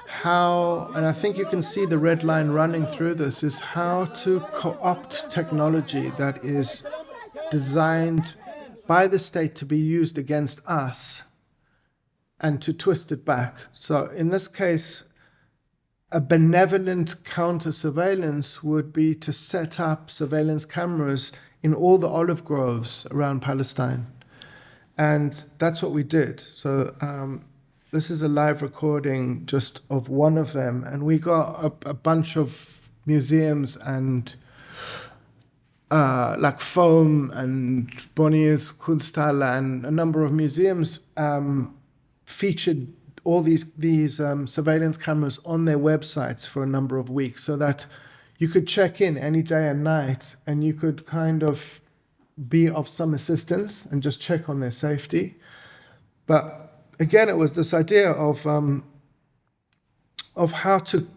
how, and I think you can see the red line running through this, is how to co-opt technology that is designed by the state to be used against us and to twist it back. So in this case, a benevolent counter-surveillance would be to set up surveillance cameras in all the olive groves around Palestine. And that's what we did. So this is a live recording just of one of them. And we got a bunch of museums and like Foam and Bonnier's Kunsthalle and a number of museums featured all these surveillance cameras on their websites for a number of weeks so that you could check in any day and night and you could kind of be of some assistance and just check on their safety. But again, it was this idea of how to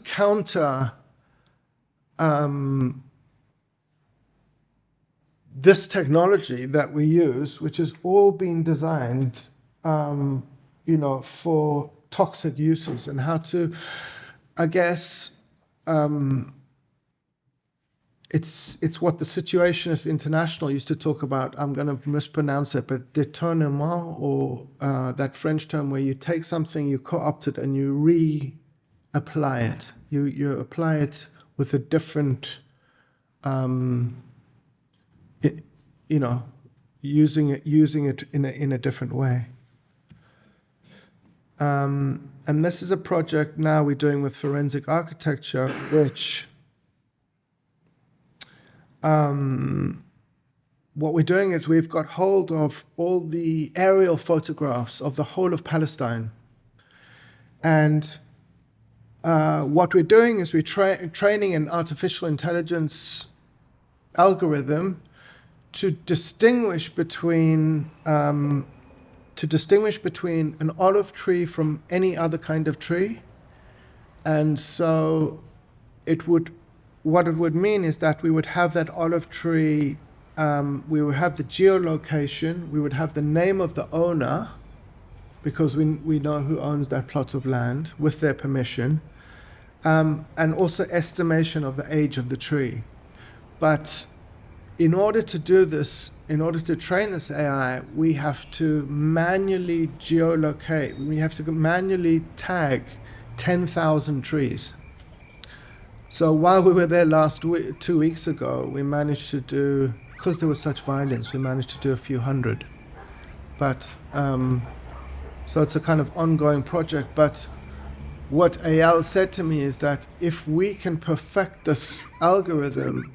counter this technology that we use, which has all been designed, for toxic uses, and how to, I guess, it's what the Situationist International used to talk about. I'm going to mispronounce it, but détournement, or that French term where you take something, you co-opt it, and you reapply it. You apply it with a different, using it in a different way. And this is a project now we're doing with forensic architecture, which what we're doing is we've got hold of all the aerial photographs of the whole of Palestine. And what we're doing is we're training an artificial intelligence algorithm to distinguish between an olive tree from any other kind of tree. And so what it would mean is that we would have that olive tree, we would have the geolocation, we would have the name of the owner, because we know who owns that plot of land with their permission, and also estimation of the age of the tree. But in order to do this, in order to train this AI, we have to manually geolocate, we have to manually tag 10,000 trees. So while we were there 2 weeks ago, we managed to do, because there was such violence, we managed to do a few hundred. But, so it's a kind of ongoing project. But what Eyal said to me is that if we can perfect this algorithm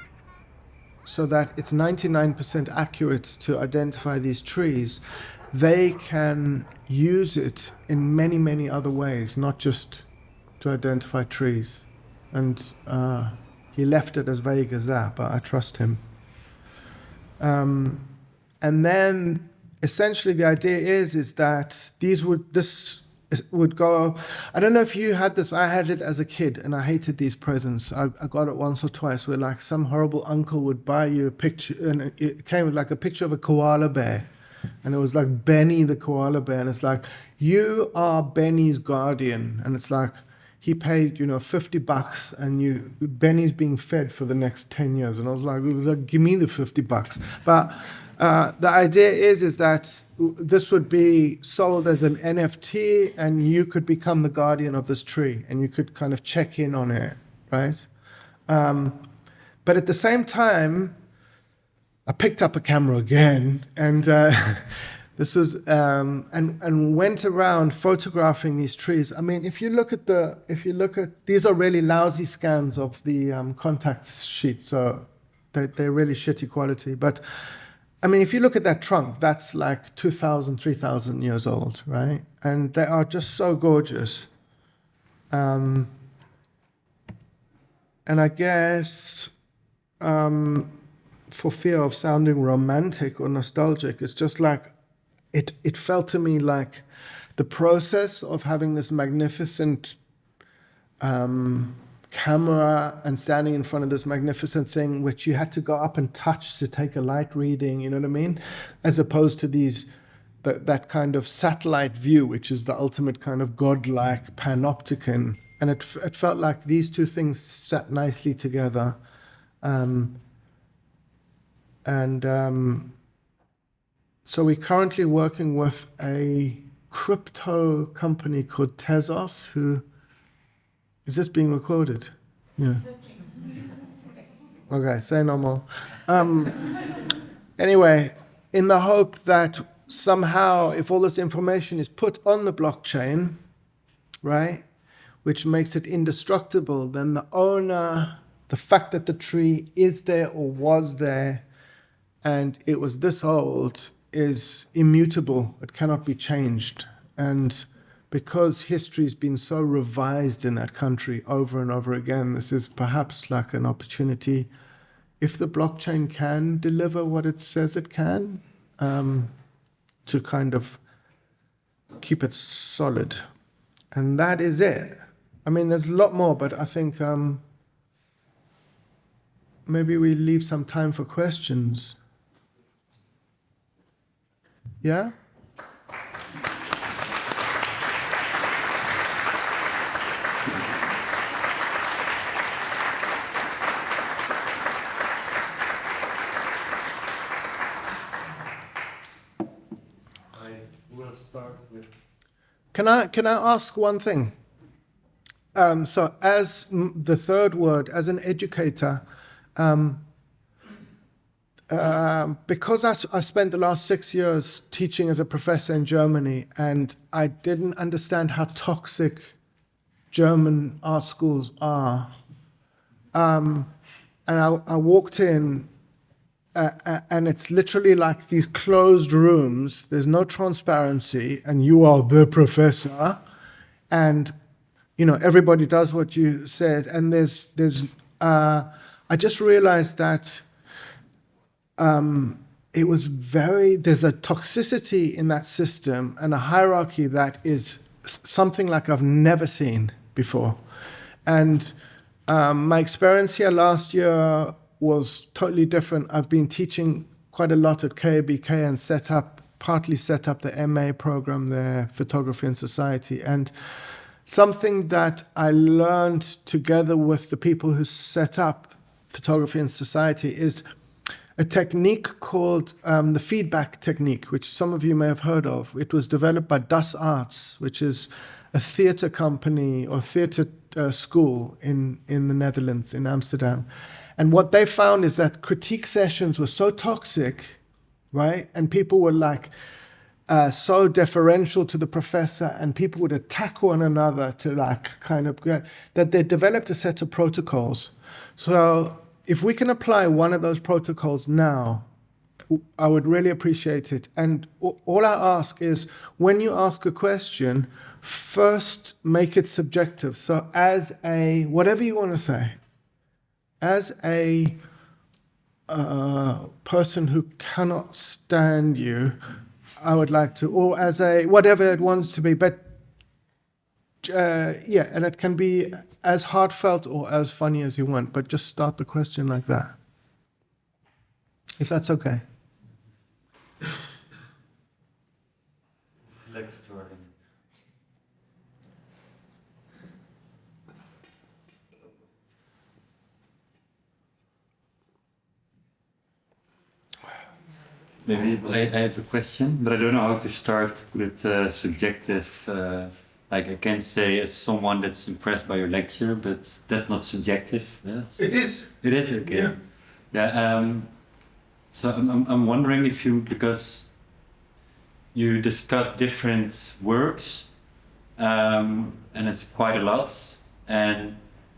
so that it's 99% accurate to identify these trees, they can use it in many, many other ways, not just to identify trees. And he left it as vague as that, but I trust him. And then essentially the idea is that this would go, I don't know if you had this, I had it as a kid and I hated these presents. I got it once or twice where like some horrible uncle would buy you a picture, and it came with like a picture of a koala bear. And it was like Benny the koala bear, and it's like, you are Benny's guardian. And it's like, he paid, $50 and Benny's being fed for the next 10 years. And I was like, give me the $50. But the idea is that this would be sold as an NFT and you could become the guardian of this tree and you could kind of check in on it, right? But at the same time, I picked up a camera again and this was and went around photographing these trees. I mean, if you look at these are really lousy scans of the contact sheet, so they're really shitty quality. But I mean, if you look at that trunk, that's like 2,000, 3,000 years old, right? And they are just so gorgeous. And I guess for fear of sounding romantic or nostalgic, it's just like it felt to me like the process of having this magnificent camera and standing in front of this magnificent thing, which you had to go up and touch to take a light reading, you know what I mean? As opposed to that kind of satellite view, which is the ultimate kind of godlike panopticon. And it felt like these two things sat nicely together. So we're currently working with a crypto company called Tezos, who, is this being recorded? Yeah. Okay, say no more. Anyway, in the hope that somehow, if all this information is put on the blockchain, right, which makes it indestructible, then the owner, the fact that the tree is there or was there, and it was this old, is immutable. It cannot be changed. And because history's been so revised in that country over and over again, this is perhaps like an opportunity, if the blockchain can deliver what it says it can, to kind of keep it solid. And that is it. I mean, there's a lot more, but I think maybe we leave some time for questions. Yeah? Can I ask one thing? So as the third word, as an educator, because I spent the last 6 years teaching as a professor in Germany, and I didn't understand how toxic German art schools are. And I walked in, and it's literally like these closed rooms. There's no transparency, and you are the professor, and everybody does what you said. And I just realized that it was there's a toxicity in that system and a hierarchy that is something like I've never seen before. And my experience here last year was totally different. I've been teaching quite a lot at KABK and partly set up the MA program there, Photography and Society. And something that I learned together with the people who set up Photography and Society is a technique called the feedback technique, which some of you may have heard of. It was developed by Das Arts, which is a theater company or theater school in the Netherlands, in Amsterdam. And what they found is that critique sessions were so toxic, right? And people were like so deferential to the professor, and people would attack one another to like kind of that they developed a set of protocols. So if we can apply one of those protocols now, I would really appreciate it. And all I ask is, when you ask a question, first make it subjective. So as whatever you want to say, as a person who cannot stand you, I would like to, or as whatever it wants to be, but and it can be as heartfelt or as funny as you want, but just start the question like that, if that's okay. Maybe I have a question, but I don't know how to start with subjective. Like I can say as someone that's impressed by your lecture, but that's not subjective. Yes. It is. It is, okay. Yeah. So I'm wondering if because you discuss different works, and it's quite a lot, and it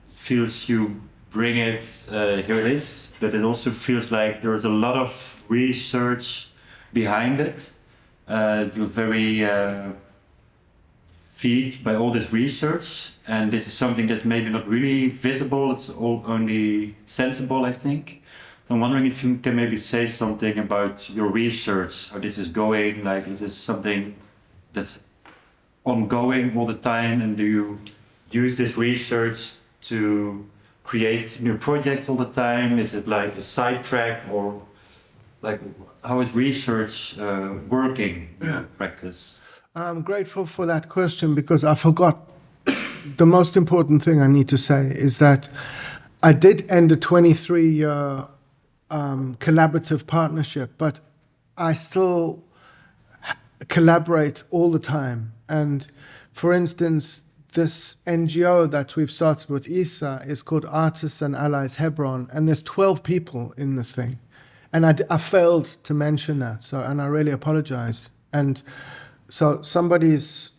feels you bring it, here it is, but it also feels like there's a lot of research behind it. You're very feed by all this research, and this is something that's maybe not really visible, it's all only sensible, I think. So I'm wondering if you can maybe say something about your research, how this is going. Like, is this something that's ongoing all the time, and do you use this research to create new projects all the time? Is it like a sidetrack, or like how is research working in practice? I'm grateful for that question because I forgot the most important thing I need to say is that I did end a 23-year collaborative partnership, but I still collaborate all the time. And for instance, this NGO that we've started with Isa is called Artists and Allies Hebron, and there's 12 people in this thing. And I failed to mention that, and I really apologize. And so somebody's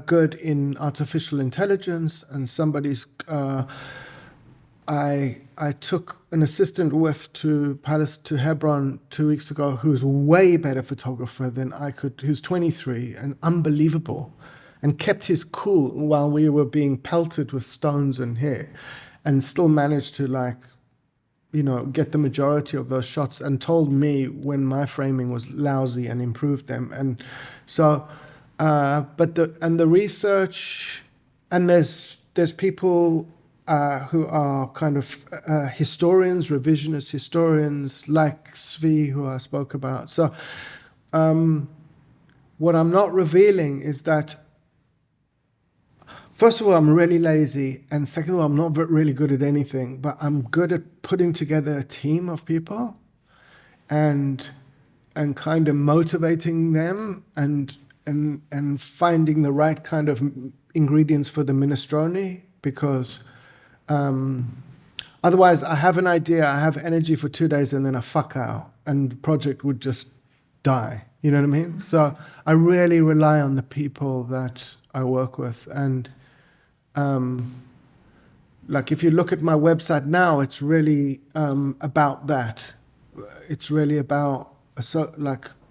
good in artificial intelligence, and somebody's I took an assistant with to Hebron 2 weeks ago who's way better photographer than I could, who's 23 and unbelievable, and kept his cool while we were being pelted with stones and hair, and still managed to get the majority of those shots, and told me when my framing was lousy and improved them. And so, but the research, and there's people who are kind of historians, revisionist historians, like Svi, who I spoke about. So what I'm not revealing is that, first of all, I'm really lazy, and second of all, I'm not really good at anything, but I'm good at putting together a team of people and kind of motivating them and finding the right kind of ingredients for the minestrone, because otherwise I have an idea, I have energy for 2 days, and then I fuck out, and the project would just die. You know what I mean? So I really rely on the people that I work with. And like if you look at my website now, it's really about that. It's really about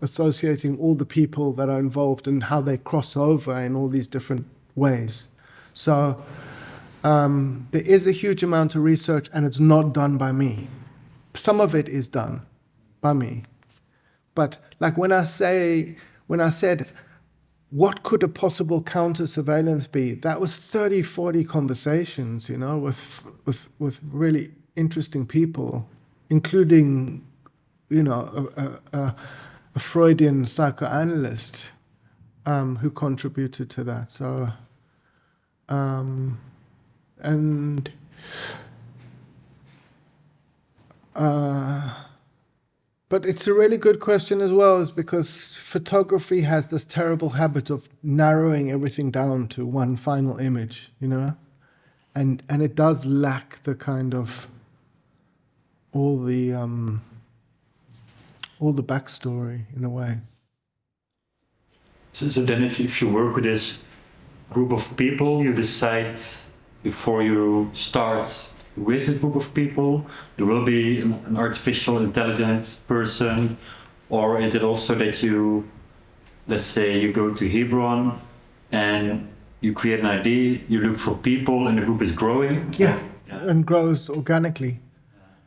associating all the people that are involved and how they cross over in all these different ways. So there is a huge amount of research, and it's not done by me. Some of it is done by me. But like when I said, what could a possible counter surveillance be? That was 30, 40 conversations, with really interesting people, including, a Freudian psychoanalyst who contributed to that. So, but it's a really good question as well, is because photography has this terrible habit of narrowing everything down to one final image, and it does lack the kind of all the backstory in a way. So then if you work with this group of people, you decide before you start with a group of people, there will be an artificial intelligence person, or is it also that you, let's say you go to Hebron and you create an idea, you look for people, and the group is growing? Yeah. And grows organically.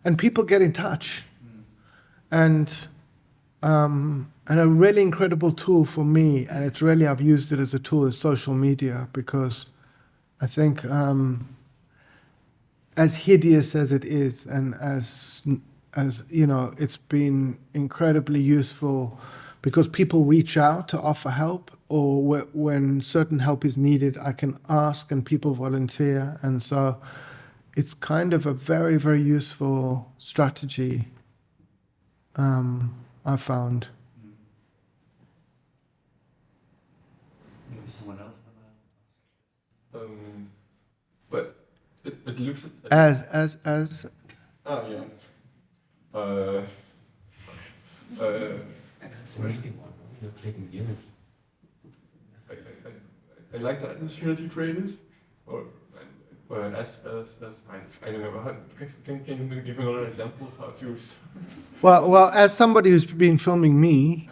And people get in touch. And a really incredible tool for me, and it's really, I've used it as a tool, is social media, because I think as hideous as it is, and as it's been incredibly useful because people reach out to offer help, or when certain help is needed, I can ask and people volunteer. And so it's kind of a very, very useful strategy, I found. Maybe someone else? But it looks as oh yeah. That's amazing one. You're taking the image. I like the atmosphere that you created. Or as I don't know. How, can you give another example of how to start? Well, as somebody who's been filming me.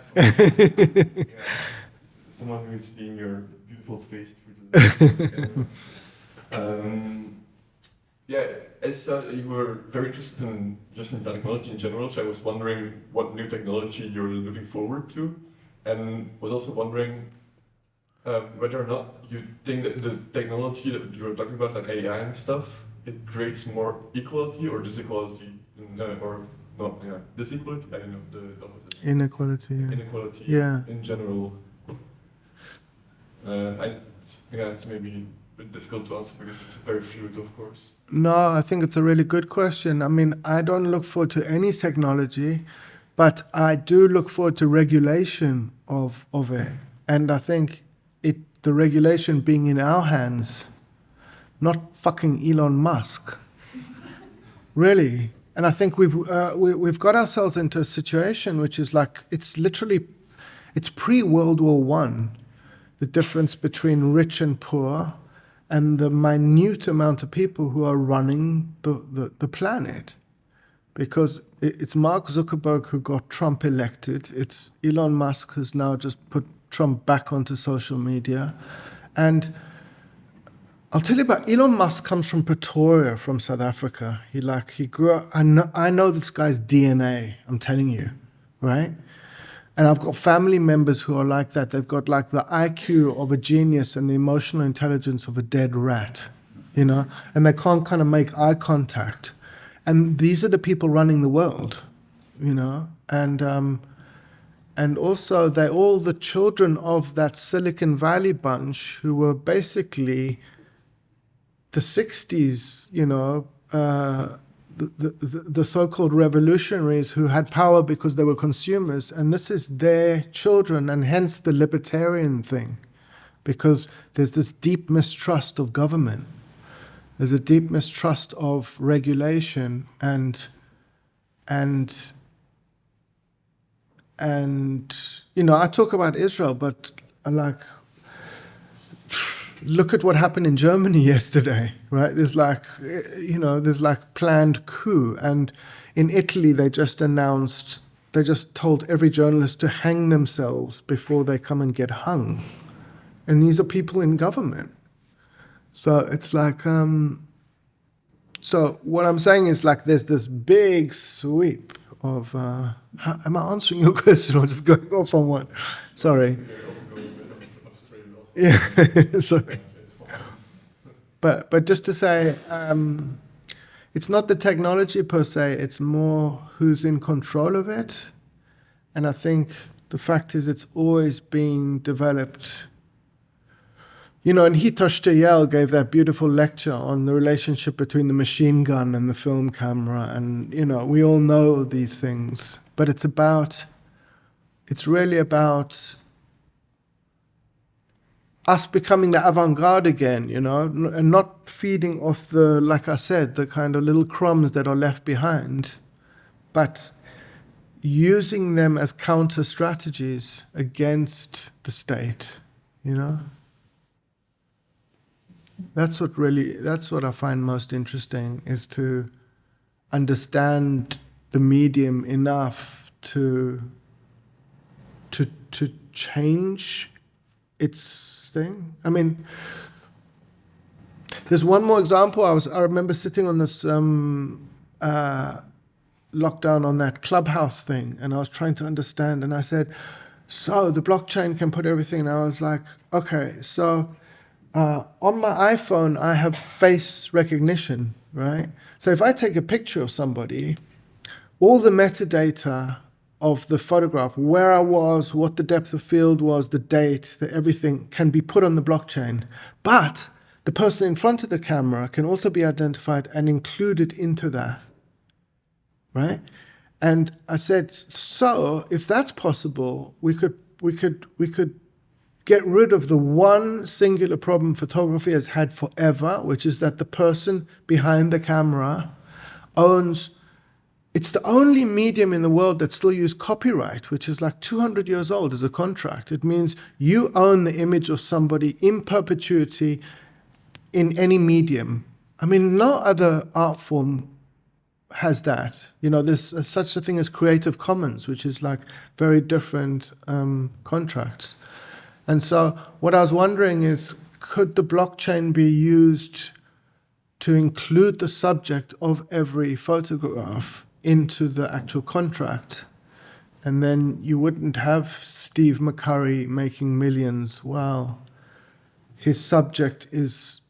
Someone who's seeing your beautiful face through the Yeah, as you were very interested in just in technology in general, so I was wondering what new technology you're looking forward to, and was also wondering whether or not you think that the technology that you were talking about, like AI and stuff, it creates more equality or disequality, or not? Yeah, disequality. I don't know the opposite. Inequality. Yeah. Inequality. Yeah. In general. It's maybe a bit difficult to answer because it's very fluid, of course. No, I think it's a really good question. I mean, I don't look forward to any technology, but I do look forward to regulation of it. And I think the regulation being in our hands, not fucking Elon Musk. Really. And I think we've got ourselves into a situation which is like, it's pre-World War One, the difference between rich and poor, and the minute amount of people who are running the planet. Because it's Mark Zuckerberg who got Trump elected. It's Elon Musk who's now just put Trump back onto social media. And I'll tell you about Elon Musk comes from Pretoria, from South Africa. He grew up, I know this guy's DNA, I'm telling you, right? And I've got family members who are like that. They've got like the IQ of a genius and the emotional intelligence of a dead rat, and they can't kind of make eye contact. And these are the people running the world, and also they're all the children of that Silicon Valley bunch who were basically the 60s, the so-called revolutionaries who had power because they were consumers, and this is their children, and hence the libertarian thing, because there's this deep mistrust of government. There's a deep mistrust of regulation, and I talk about Israel, but look at what happened in Germany yesterday, right? There's planned coup. And in Italy, they just told every journalist to hang themselves before they come and get hung. And these are people in government. So it's like, so what I'm saying is like, there's this big sweep of, am I answering your question or just going off on one? Sorry. Yeah, sorry. But just to say, it's not the technology per se, it's more who's in control of it. And I think the fact is it's always being developed. And Hitosh Tayel gave that beautiful lecture on the relationship between the machine gun and the film camera. And, we all know these things. But it's really about us becoming the avant-garde again, and not feeding off like I said, the kind of little crumbs that are left behind, but using them as counter strategies against the state, That's what I find most interesting, is to understand the medium enough to change its thing. I mean, there's one more example. I remember sitting on this lockdown on that Clubhouse thing, and I was trying to understand, and I said, so the blockchain can put everything, and I was like, okay, so on my iPhone, I have face recognition, right? So if I take a picture of somebody, all the metadata of the photograph, where I was, what the depth of field was, the date, everything can be put on the blockchain. But the person in front of the camera can also be identified and included into that, right? And I said, so if that's possible, we could get rid of the one singular problem photography has had forever, which is that the person behind the camera owns. It's the only medium in the world that still uses copyright, which is like 200 years old as a contract. It means you own the image of somebody in perpetuity in any medium. I mean, no other art form has that. There's such a thing as Creative Commons, which is like very different contracts. And so what I was wondering is, could the blockchain be used to include the subject of every photograph into the actual contract. And then you wouldn't have Steve McCurry making millions while his subject is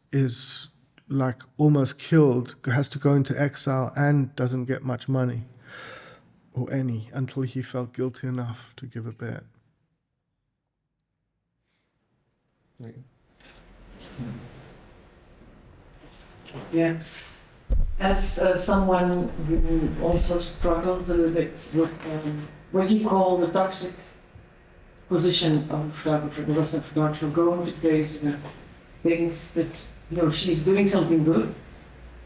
like almost killed, has to go into exile and doesn't get much money or any until he felt guilty enough to give a bit. Yeah. As someone who also struggles a little bit with what you call the toxic position of photographer, the Western photographer, going to place things that, you know, she's doing something good.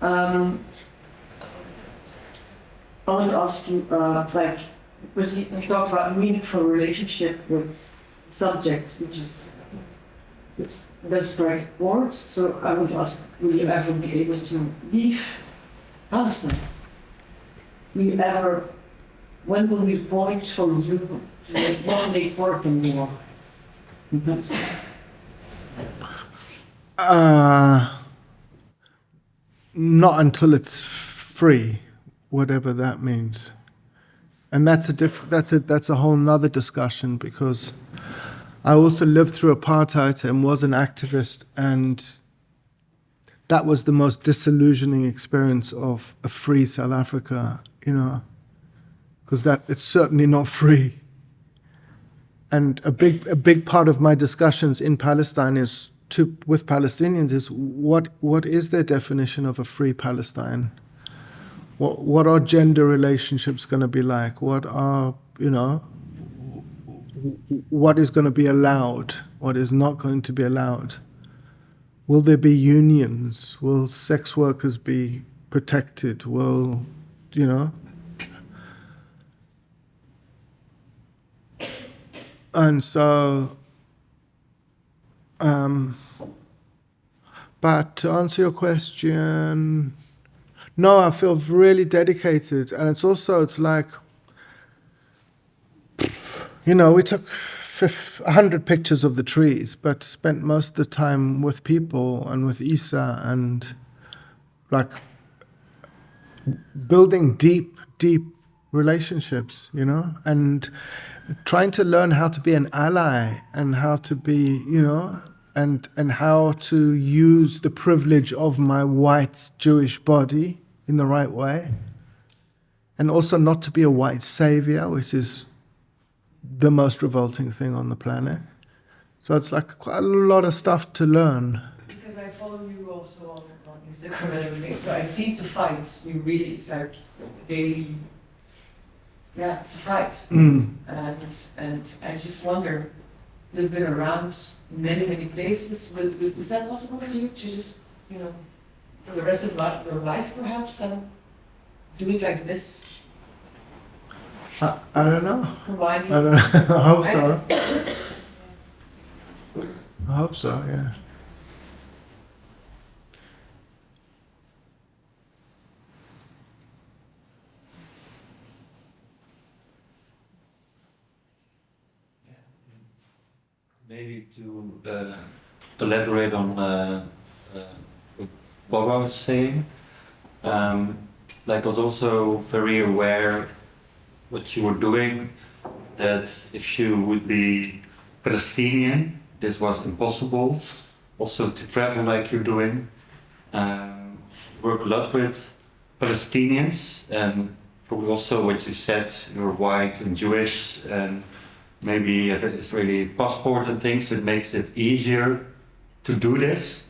I want to ask you, like, because you talk about meaningful relationship with subjects, which that's strike words. So I want to ask, will you ever be able to leave Palestine? Will you ever, when will we point for you to not make work anymore in Palestine? Not until it's free, whatever that means. And that's a whole nother discussion, because I also lived through apartheid and was an activist, and that was the most disillusioning experience of a free South Africa, you know, because it's certainly not free. And a big part of my discussions in Palestine with Palestinians is what is their definition of a free Palestine? What are gender relationships going to be like? What are, you know, what is going to be allowed? What is not going to be allowed? Will there be unions? Will sex workers be protected? Will, you know? And so, but to answer your question, no, I feel really dedicated. And it's like, you know, we took 100 pictures of the trees, but spent most of the time with people and with Isa and like building deep relationships, you know, and trying to learn how to be an ally and how to be, you know, and how to use the privilege of my white Jewish body in the right way. And also not to be a white savior, which is the most revolting thing on the planet. So it's like quite a lot of stuff to learn. Because I follow you also on Instagram and everything, so I see the fights. You really, it's like daily. Yeah, it's a fight. And I just wonder, you've been around many places. Is that possible for you to just, you know, for the rest of your life perhaps, and do it like this? I don't know. Why do you? I don't know. I hope so. I hope so, yeah. Maybe to elaborate on what I was saying, like I was also very aware what you were doing, that if you would be Palestinian, this was impossible. Also to travel like you're doing, work a lot with Palestinians, and probably also what you said, you're white and Jewish, and maybe if it's really passport and things, it makes it easier to do this.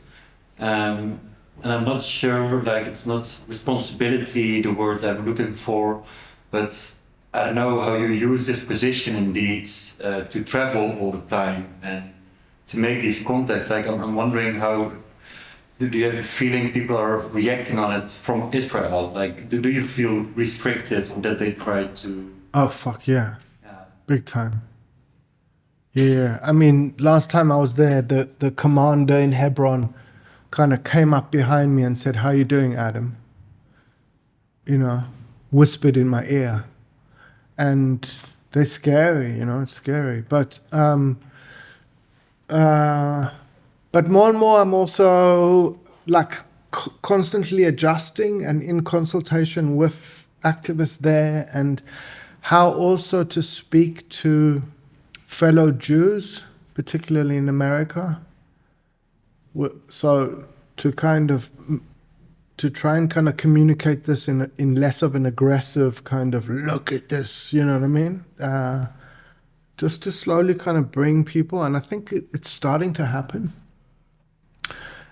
And I'm not sure, like it's not responsibility, the word I'm looking for, but I don't know how you use this position indeed to travel all the time and to make these contacts. Like I'm wondering how, do you have a feeling people are reacting on it from Israel? Like do you feel restricted that they try to? Oh fuck yeah. Big time. Yeah, I mean, last time I was there, the commander in Hebron kind of came up behind me and said, "How you doing, Adam?" You know, whispered in my ear. And they're scary, you know, it's scary. But more and more I'm also like constantly adjusting and in consultation with activists there, and how also to speak to fellow Jews, particularly in America. So to try and kind of communicate this in less of an aggressive kind of look at this, you know what I mean? Just to slowly kind of bring people, and I think it's starting to happen.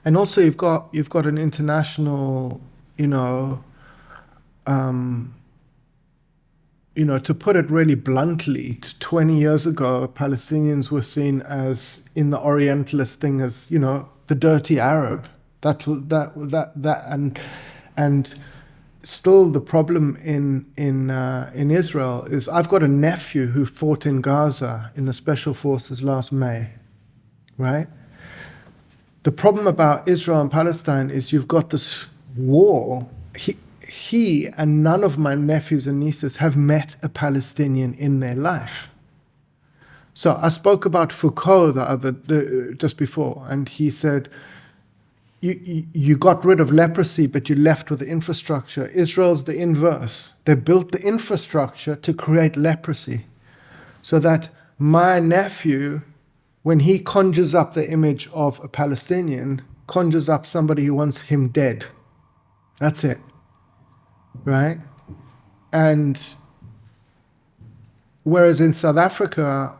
And also you've got an international, to put it really bluntly, 20 years ago, Palestinians were seen as, in the Orientalist thing, as, the dirty Arab. And still the problem in Israel is, I've got a nephew who fought in Gaza in the Special Forces last May, right? The problem about Israel and Palestine is you've got this war. He and none of my nephews and nieces have met a Palestinian in their life. So I spoke about Foucault just before, and he said, you got rid of leprosy, but you left with the infrastructure. Israel's the inverse. They built the infrastructure to create leprosy, so that my nephew, when he conjures up the image of a Palestinian, conjures up somebody who wants him dead. That's it. Right? And whereas in South Africa,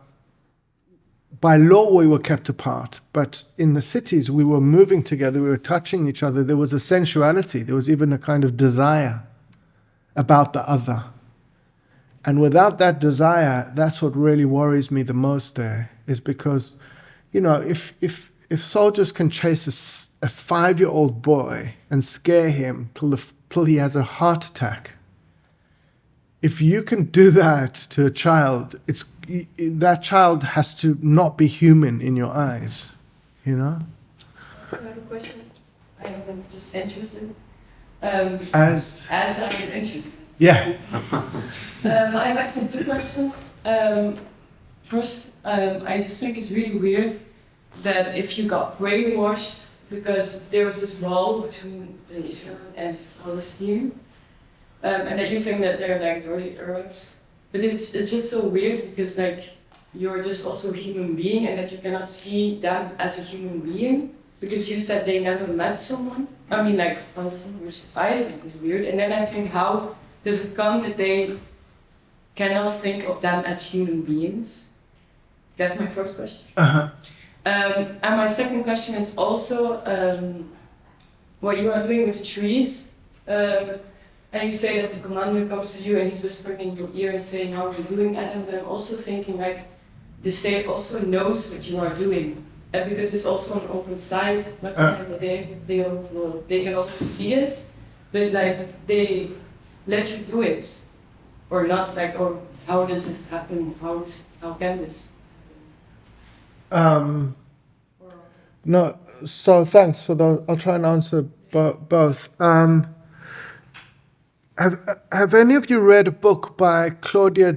by law we were kept apart, but in the cities we were moving together, we were touching each other. There was a sensuality, there was even a kind of desire about the other. And without that desire, that's what really worries me the most there, is because, if soldiers can chase a 5-year-old boy and scare him till he has a heart attack, if you can do that to a child, that child has to not be human in your eyes, So I have a question. I am just interested. As I'm interested. Yeah. I have actually 2 questions. First, I just think it's really weird that if you got brainwashed because there was this wall between Israel and Palestine, and that you think that they're like dirty Arabs, but it's just so weird because you're just also a human being, and that you cannot see them as a human being because you said they never met someone. I mean, Palestine, which I think is weird, and then I think, how does it come that they cannot think of them as human beings? That's my first question. And my second question is also what you are doing with trees. And you say that the commander comes to you and he's whispering in your ear and saying how you're doing. And I'm also thinking the state also knows what you are doing. And because it's also an open site, they can also see it. But they let you do it or not, or how does this happen? How can this? No, so thanks for those. I'll try and answer both. Have any of you read a book by Claudia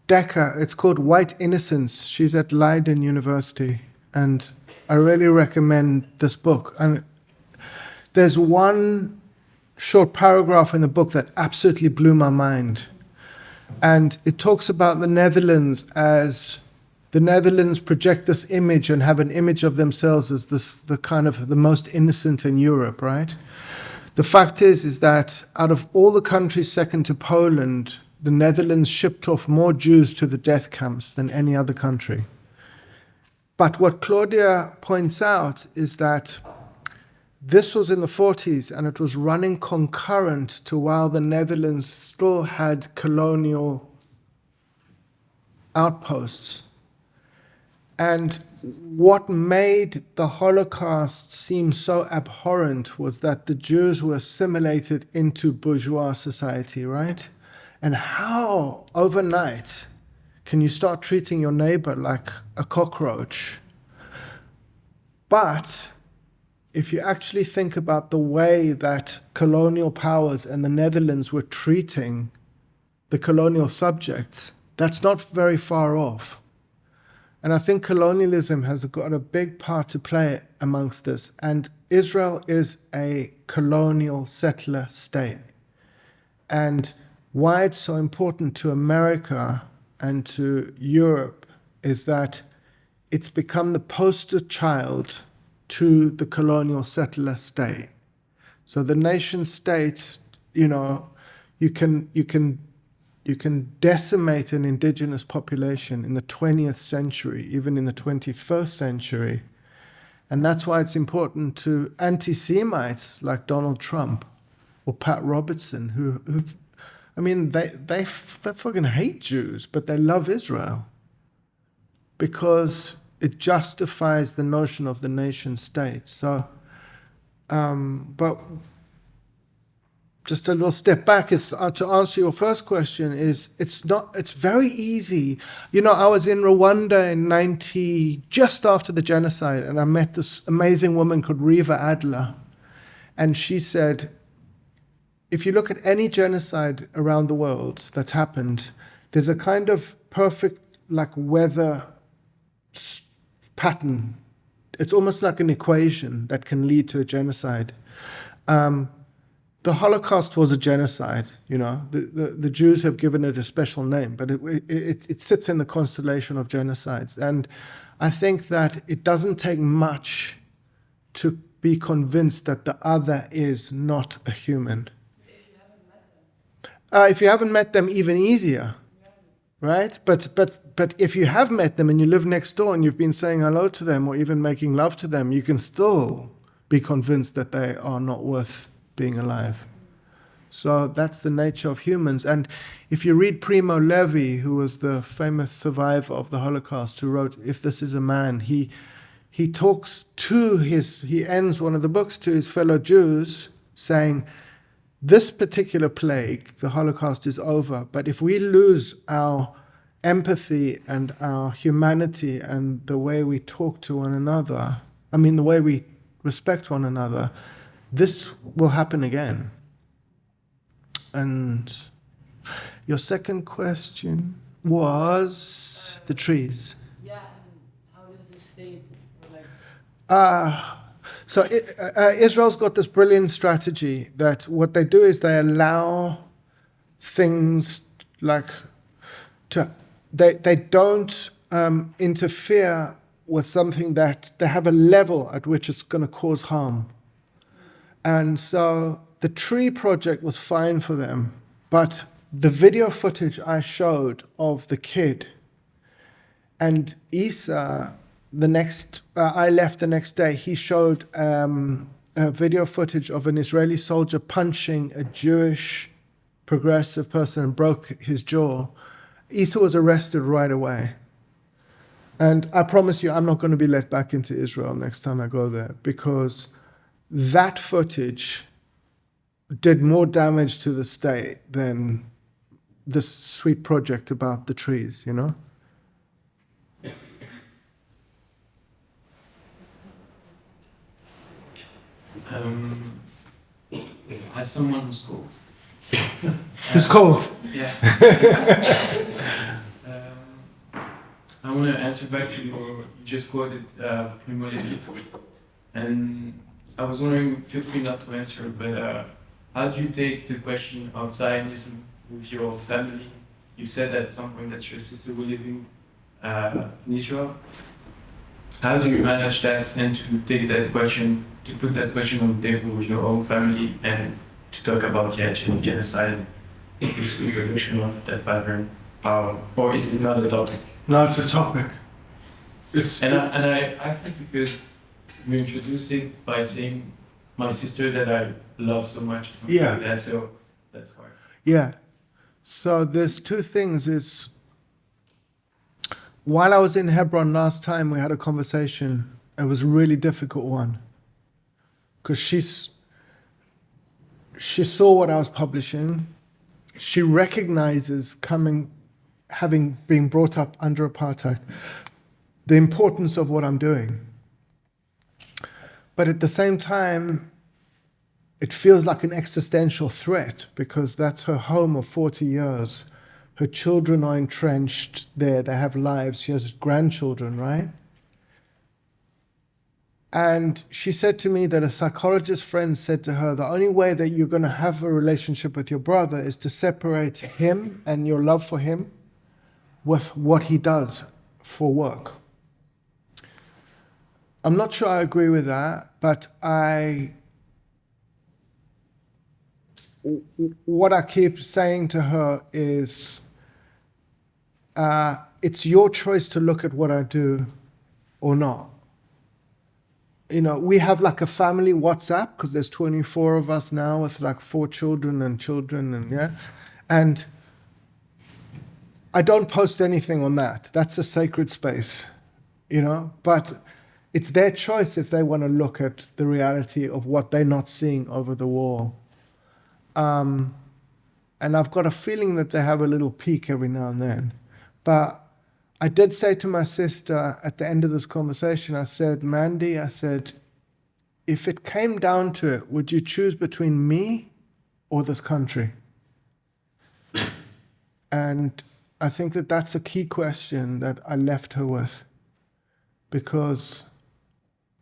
Decker? It's called White Innocence. She's at Leiden University, and I really recommend this book. And there's one short paragraph in the book that absolutely blew my mind. And it talks about the Netherlands as the Netherlands project this image and have an image of themselves as the kind of the most innocent in Europe, right? The fact is that out of all the countries second to Poland, the Netherlands shipped off more Jews to the death camps than any other country. But what Claudia points out is that this was in the 40s, and it was running concurrent to while the Netherlands still had colonial outposts. And what made the Holocaust seem so abhorrent was that the Jews were assimilated into bourgeois society, right? And how overnight can you start treating your neighbor like a cockroach? But if you actually think about the way that colonial powers and the Netherlands were treating the colonial subjects, that's not very far off. And I think colonialism has got a big part to play amongst this. And Israel is a colonial settler state. And why it's so important to America and to Europe is that it's become the poster child to the colonial settler state. So the nation states, you know, you can decimate an indigenous population in the 20th century, even in the 21st century. And that's why it's important to anti-Semites like Donald Trump or Pat Robertson, who I mean, they fucking hate Jews, but they love Israel because it justifies the notion of the nation state. So, but just a little step back is to answer your first question is it's very easy. You know, I was in Rwanda in 90, just after the genocide, and I met this amazing woman called Riva Adler. And she said, if you look at any genocide around the world that's happened, there's a kind of perfect like weather pattern. It's almost like an equation that can lead to a genocide. The Holocaust was a genocide, you know. The Jews have given it a special name, but it sits in the constellation of genocides. And I think that it doesn't take much to be convinced that the other is not a human. If you haven't met them, even easier, right? But if you have met them and you live next door and you've been saying hello to them or even making love to them, you can still be convinced that they are not worth being alive. So that's the nature of humans. And if you read Primo Levi, who was the famous survivor of the Holocaust, who wrote If This Is a Man, he ends one of the books to his fellow Jews saying, this particular plague, the Holocaust, is over, but if we lose our empathy and our humanity and the way we talk to one another, I mean the way we respect one another, this will happen again. And your second question was the trees. Yeah, and how does the state So Israel's got this brilliant strategy that what they do is they allow things like they don't interfere with something that they have a level at which it's going to cause harm. And so the tree project was fine for them, but the video footage I showed of the kid and Isa, I left the next day, he showed a video footage of an Israeli soldier punching a Jewish progressive person and broke his jaw. Isa was arrested right away. And I promise you, I'm not going to be let back into Israel next time I go there, because that footage did more damage to the state than this sweet project about the trees, you know? As someone who's cold. Who's cold? Yeah. I want to answer back to you just quoted Primo Levi. And I was wondering, feel free not to answer, but how do you take the question of Zionism with your family? You said at some point that your sister was living in Israel. How do you manage that and to take that question, to put that question on the table with your own family and to talk about genocide, this reproduction of that pattern? Or is it not a topic? No, it's a topic. I think because you introduced it by saying my sister that I love so much. Yeah. Like that, so that's hard. Yeah. So there's two things. Is while I was in Hebron last time, we had a conversation. It was a really difficult one because she saw what I was publishing. She recognizes having been brought up under apartheid, the importance of what I'm doing. But at the same time, it feels like an existential threat because that's her home of 40 years. Her children are entrenched there. They have lives. She has grandchildren, right? And she said to me that a psychologist friend said to her, the only way that you're going to have a relationship with your brother is to separate him and your love for him with what he does for work. I'm not sure I agree with that, but what I keep saying to her is, it's your choice to look at what I do or not. You know, we have like a family WhatsApp because there's 24 of us now with like 4 children and yeah. And I don't post anything on that. That's a sacred space, you know, but it's their choice if they want to look at the reality of what they're not seeing over the wall. And I've got a feeling that they have a little peek every now and then. But I did say to my sister at the end of this conversation, I said, Mandy, I said, if it came down to it, would you choose between me or this country? And I think that that's a key question that I left her with. Because,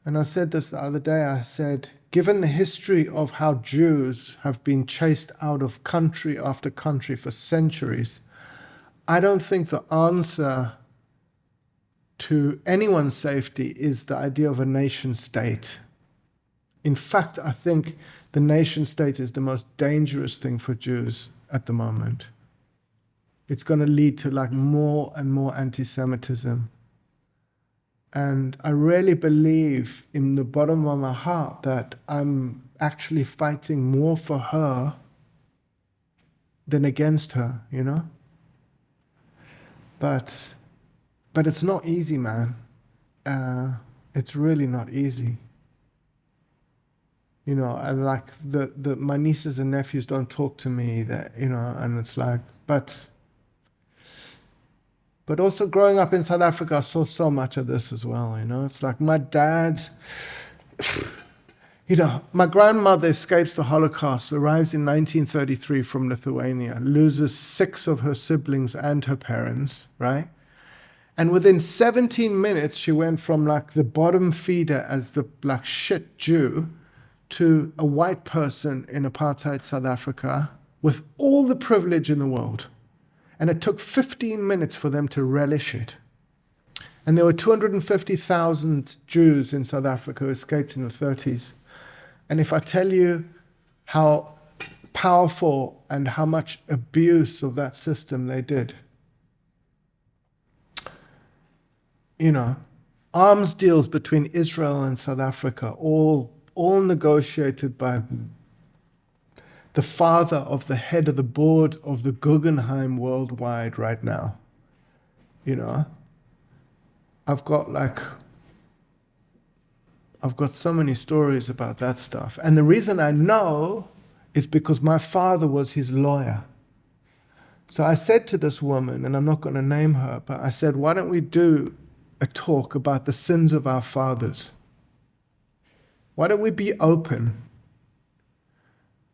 and I said this the other day, I said, given the history of how Jews have been chased out of country after country for centuries, I don't think the answer to anyone's safety is the idea of a nation state. In fact, I think the nation state is the most dangerous thing for Jews at the moment. It's going to lead to like more and more anti-Semitism. And I really believe in the bottom of my heart that I'm actually fighting more for her than against her, you know? But it's not easy, man. It's really not easy. You know, and like my nieces and nephews don't talk to me, that, you know, and it's like, but also growing up in South Africa, I saw so much of this as well, you know. It's like my dad's, you know, my grandmother escapes the Holocaust, arrives in 1933 from Lithuania, loses 6 of her siblings and her parents, right? And within 17 minutes, she went from like the bottom feeder as the like shit Jew to a white person in apartheid South Africa with all the privilege in the world. And it took 15 minutes for them to relish it. And there were 250,000 Jews in South Africa who escaped in the 30s. And if I tell you how powerful and how much abuse of that system they did, you know, arms deals between Israel and South Africa, all negotiated by the father of the head of the board of the Guggenheim worldwide right now. You know, I've got so many stories about that stuff. And the reason I know is because my father was his lawyer. So I said to this woman, and I'm not going to name her, but I said, why don't we do a talk about the sins of our fathers? Why don't we be open?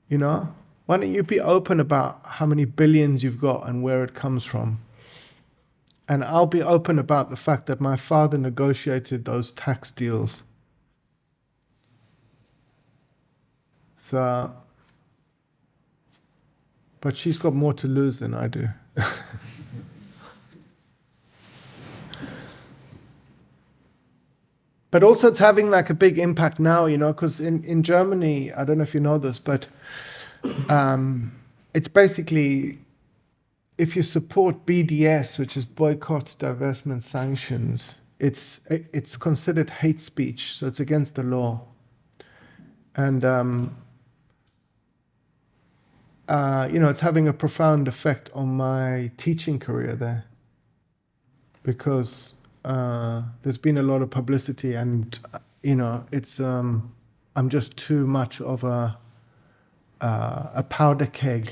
You know, why don't you be open about how many billions you've got and where it comes from? And I'll be open about the fact that my father negotiated those tax deals. So, but she's got more to lose than I do. But also it's having like a big impact now, you know, because in Germany, I don't know if you know this, but it's basically, if you support BDS, which is boycott, divestment, sanctions, it's considered hate speech, so it's against the law. And, you know, it's having a profound effect on my teaching career there. Because there's been a lot of publicity and, you know, it's, I'm just too much of a powder keg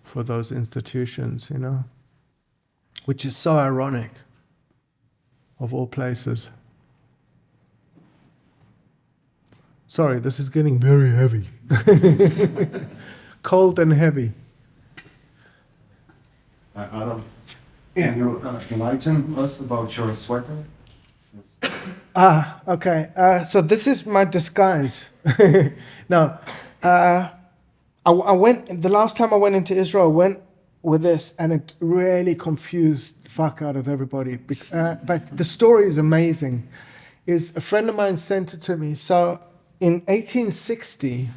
for those institutions, you know, which is so ironic, of all places. Sorry, this is getting very heavy. Cold and heavy. Adam, can you enlighten us about your sweater? Okay. So this is my disguise. No, I went, the last time I went into Israel, I went with this, and it really confused the fuck out of everybody. But the story is amazing. Is a friend of mine sent it to me. So in 1860,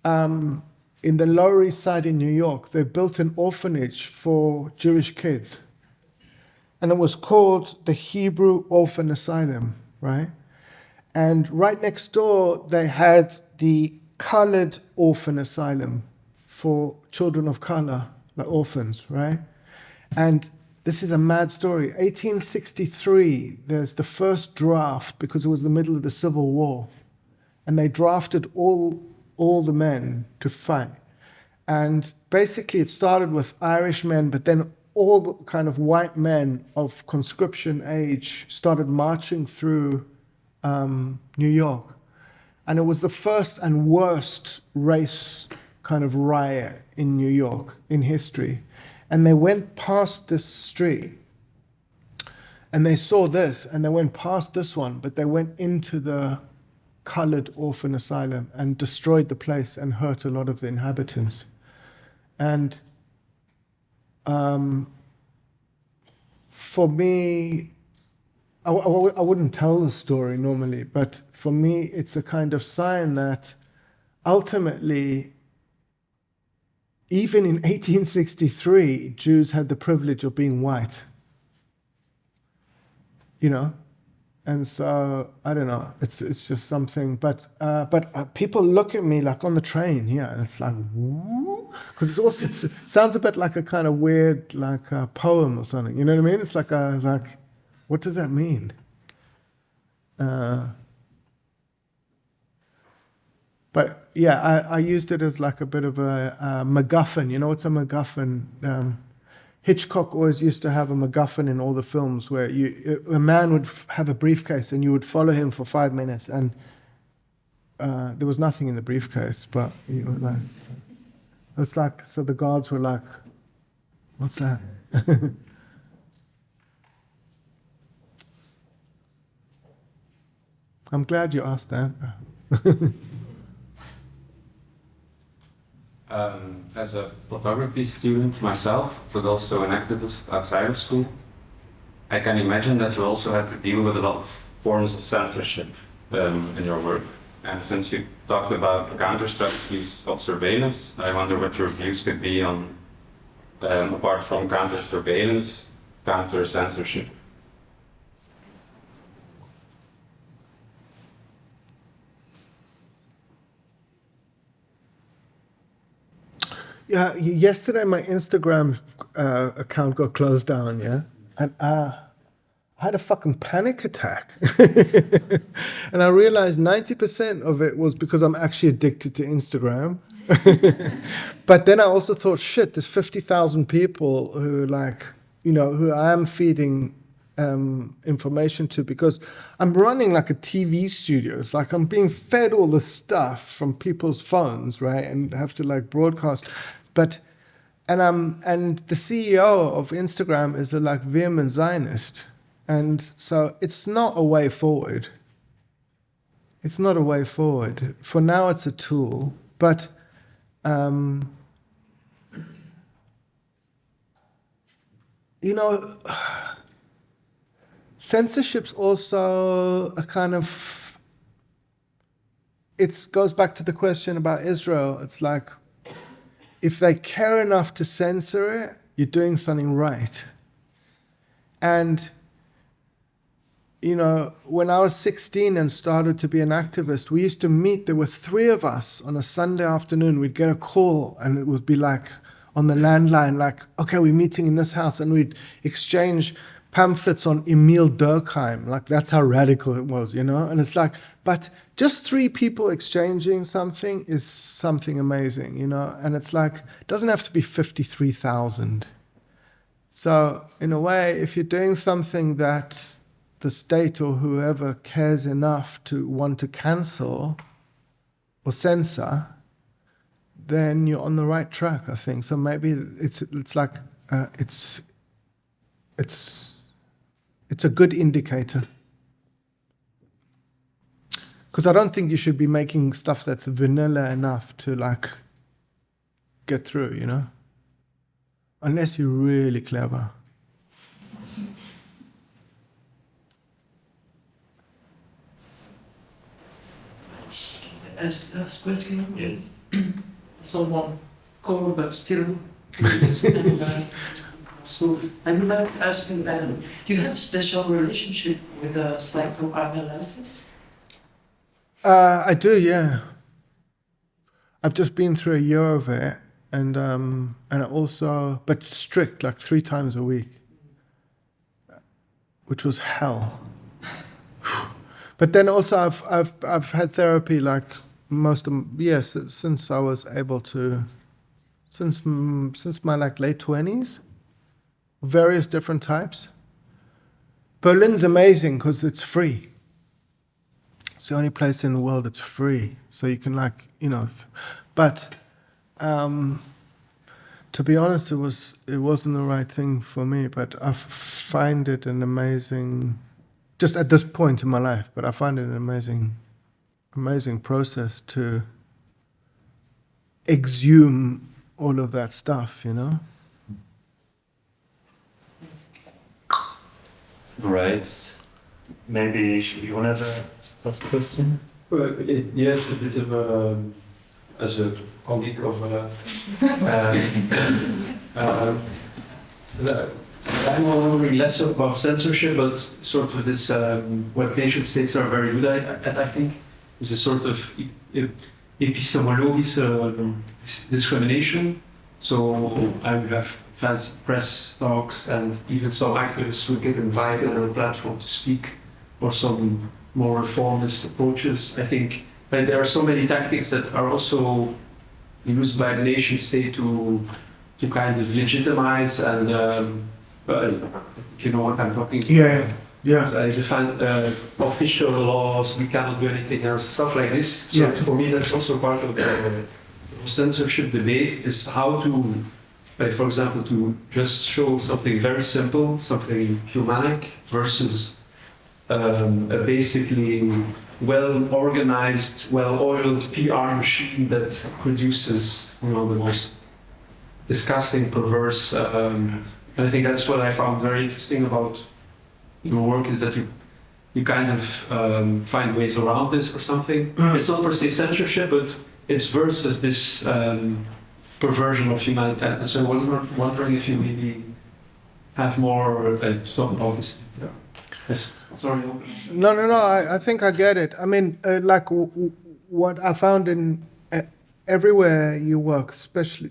in the Lower East Side in New York, they built an orphanage for Jewish kids. And it was called the Hebrew Orphan Asylum, right? And right next door, they had the Colored Orphan Asylum for children of color, like orphans, right? And this is a mad story. 1863, there's the first draft, because it was the middle of the Civil War. And they drafted all the men to fight. And basically it started with Irish men, but then all the kind of white men of conscription age started marching through New York. And it was the first and worst race kind of riot in New York in history. And they went past this street and they saw this, and they went past this one, but they went into the Colored Orphan Asylum and destroyed the place and hurt a lot of the inhabitants. And for me, I wouldn't tell the story normally, but for me, it's a kind of sign that ultimately, even in 1863, Jews had the privilege of being white. You know? And so, I don't know, it's just something, but people look at me like on the train, yeah, and it's like, because it sounds a bit like a kind of weird, like a poem or something, you know what I mean? It's like, what does that mean? But yeah, I used it as like a bit of a MacGuffin. You know what's a MacGuffin? Hitchcock always used to have a MacGuffin in all the films where a man would have a briefcase and you would follow him for 5 minutes, and there was nothing in the briefcase, but you were like, it's like, so the guards were like, what's that? I'm glad you asked that. As a photography student myself, but also an activist outside of school, I can imagine that you also have to deal with a lot of forms of censorship in your work. And since you talked about counter strategies of surveillance, I wonder what your views could be on, apart from counter surveillance, counter censorship. Yeah, yesterday my Instagram account got closed down, yeah? And I had a fucking panic attack. And I realized 90% of it was because I'm actually addicted to Instagram. But then I also thought, shit, there's 50,000 people who who I am feeding information to, because I'm running like a TV studio. It's like I'm being fed all this stuff from people's phones, right? And have to like broadcast. And the CEO of Instagram is a like vehement Zionist. And so it's not a way forward. It's not a way forward. For now, it's a tool. But censorship's also a kind of, it goes back to the question about Israel. It's like, if they care enough to censor it, you're doing something right. And, when I was 16 and started to be an activist, we used to meet, there were 3 of us on a Sunday afternoon. We'd get a call and it would be like on the landline, like, okay, we're meeting in this house, and we'd exchange pamphlets on Emil Durkheim. Like, that's how radical it was, And it's like, but just 3 people exchanging something is something amazing, And it's like, it doesn't have to be 53,000. So in a way, if you're doing something that the state or whoever cares enough to want to cancel or censor, then you're on the right track, I think. So maybe it's like it's a good indicator. Because I don't think you should be making stuff that's vanilla enough to like get through, you know? Unless you're really clever. Ask question. Yeah. Someone cold but still curious. And, so I would like to ask you, do you have a special relationship with psychoanalysis? I do, yeah. I've just been through a year of it, and also, but strict, like 3 times a week, which was hell. But then also, I've had therapy like since I was able to, since my like late 20s, various different types. Berlin's amazing because it's free. It's the only place in the world that's free, so you can like, you know. But to be honest, it wasn't the right thing for me. But I find it an amazing, just at this point in my life. But I find it an amazing process to exhume all of that stuff, you know. Right. Maybe you want to have a first question? Well, yes, a bit of a, as a colleague of I'm wondering less about censorship, but sort of this, what nation states are very good at, I think, is a sort of epistemologische discrimination. So I have fancy press talks, and even some activists would get invited on a platform to speak for some more reformist approaches. I think there are so many tactics that are also used by the nation state to kind of legitimize and you know what I'm talking about. Yeah. So I define official laws, we cannot do anything else, stuff like this. So Yeah. for me, that's also part of the censorship debate, is how to, for example, to just show something very simple, something humanic, versus a basically well-organized, well-oiled PR machine that produces, you know, the most disgusting, perverse. And I think that's what I found very interesting about your work, is that you kind of find ways around this or something. It's not per se censorship, but it's versus this perversion of humanity. And so I was wondering if you maybe have more to talk about this. Yeah. Yes. Sorry. No. I think I get it. I mean, like what I found in everywhere you work, especially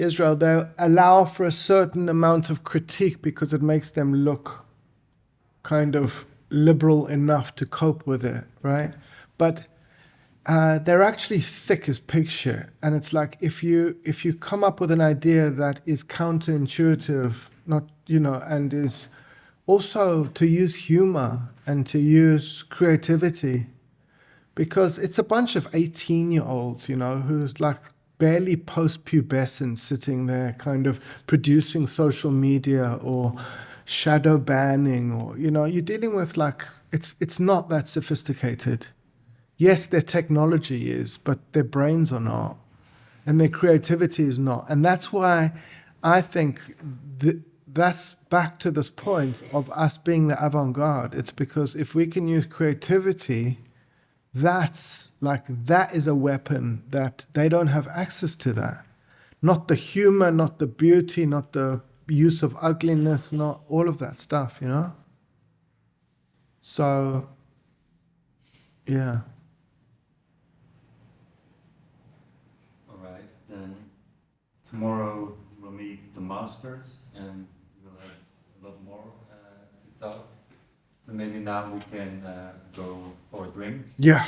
Israel, they allow for a certain amount of critique because it makes them look kind of liberal enough to cope with it, right? But they're actually thick as pig shit, and it's like if you come up with an idea that is counterintuitive, not, you know, and is also to use humor and to use creativity, because it's a bunch of 18-year-olds, you know, who's like barely post-pubescent, sitting there kind of producing social media or shadow banning, or, you know, you're dealing with like, it's not that sophisticated. Yes, their technology is, but their brains are not, and their creativity is not. And that's why I think that's back to this point of us being the avant-garde. It's because if we can use creativity, that is a weapon that they don't have access to. That, not the humor, not the beauty, not the use of ugliness, not all of that stuff, you know. So, yeah. All right, then tomorrow we'll meet the masters, and we'll have a lot more to talk. And maybe now we can go for a drink. Yeah.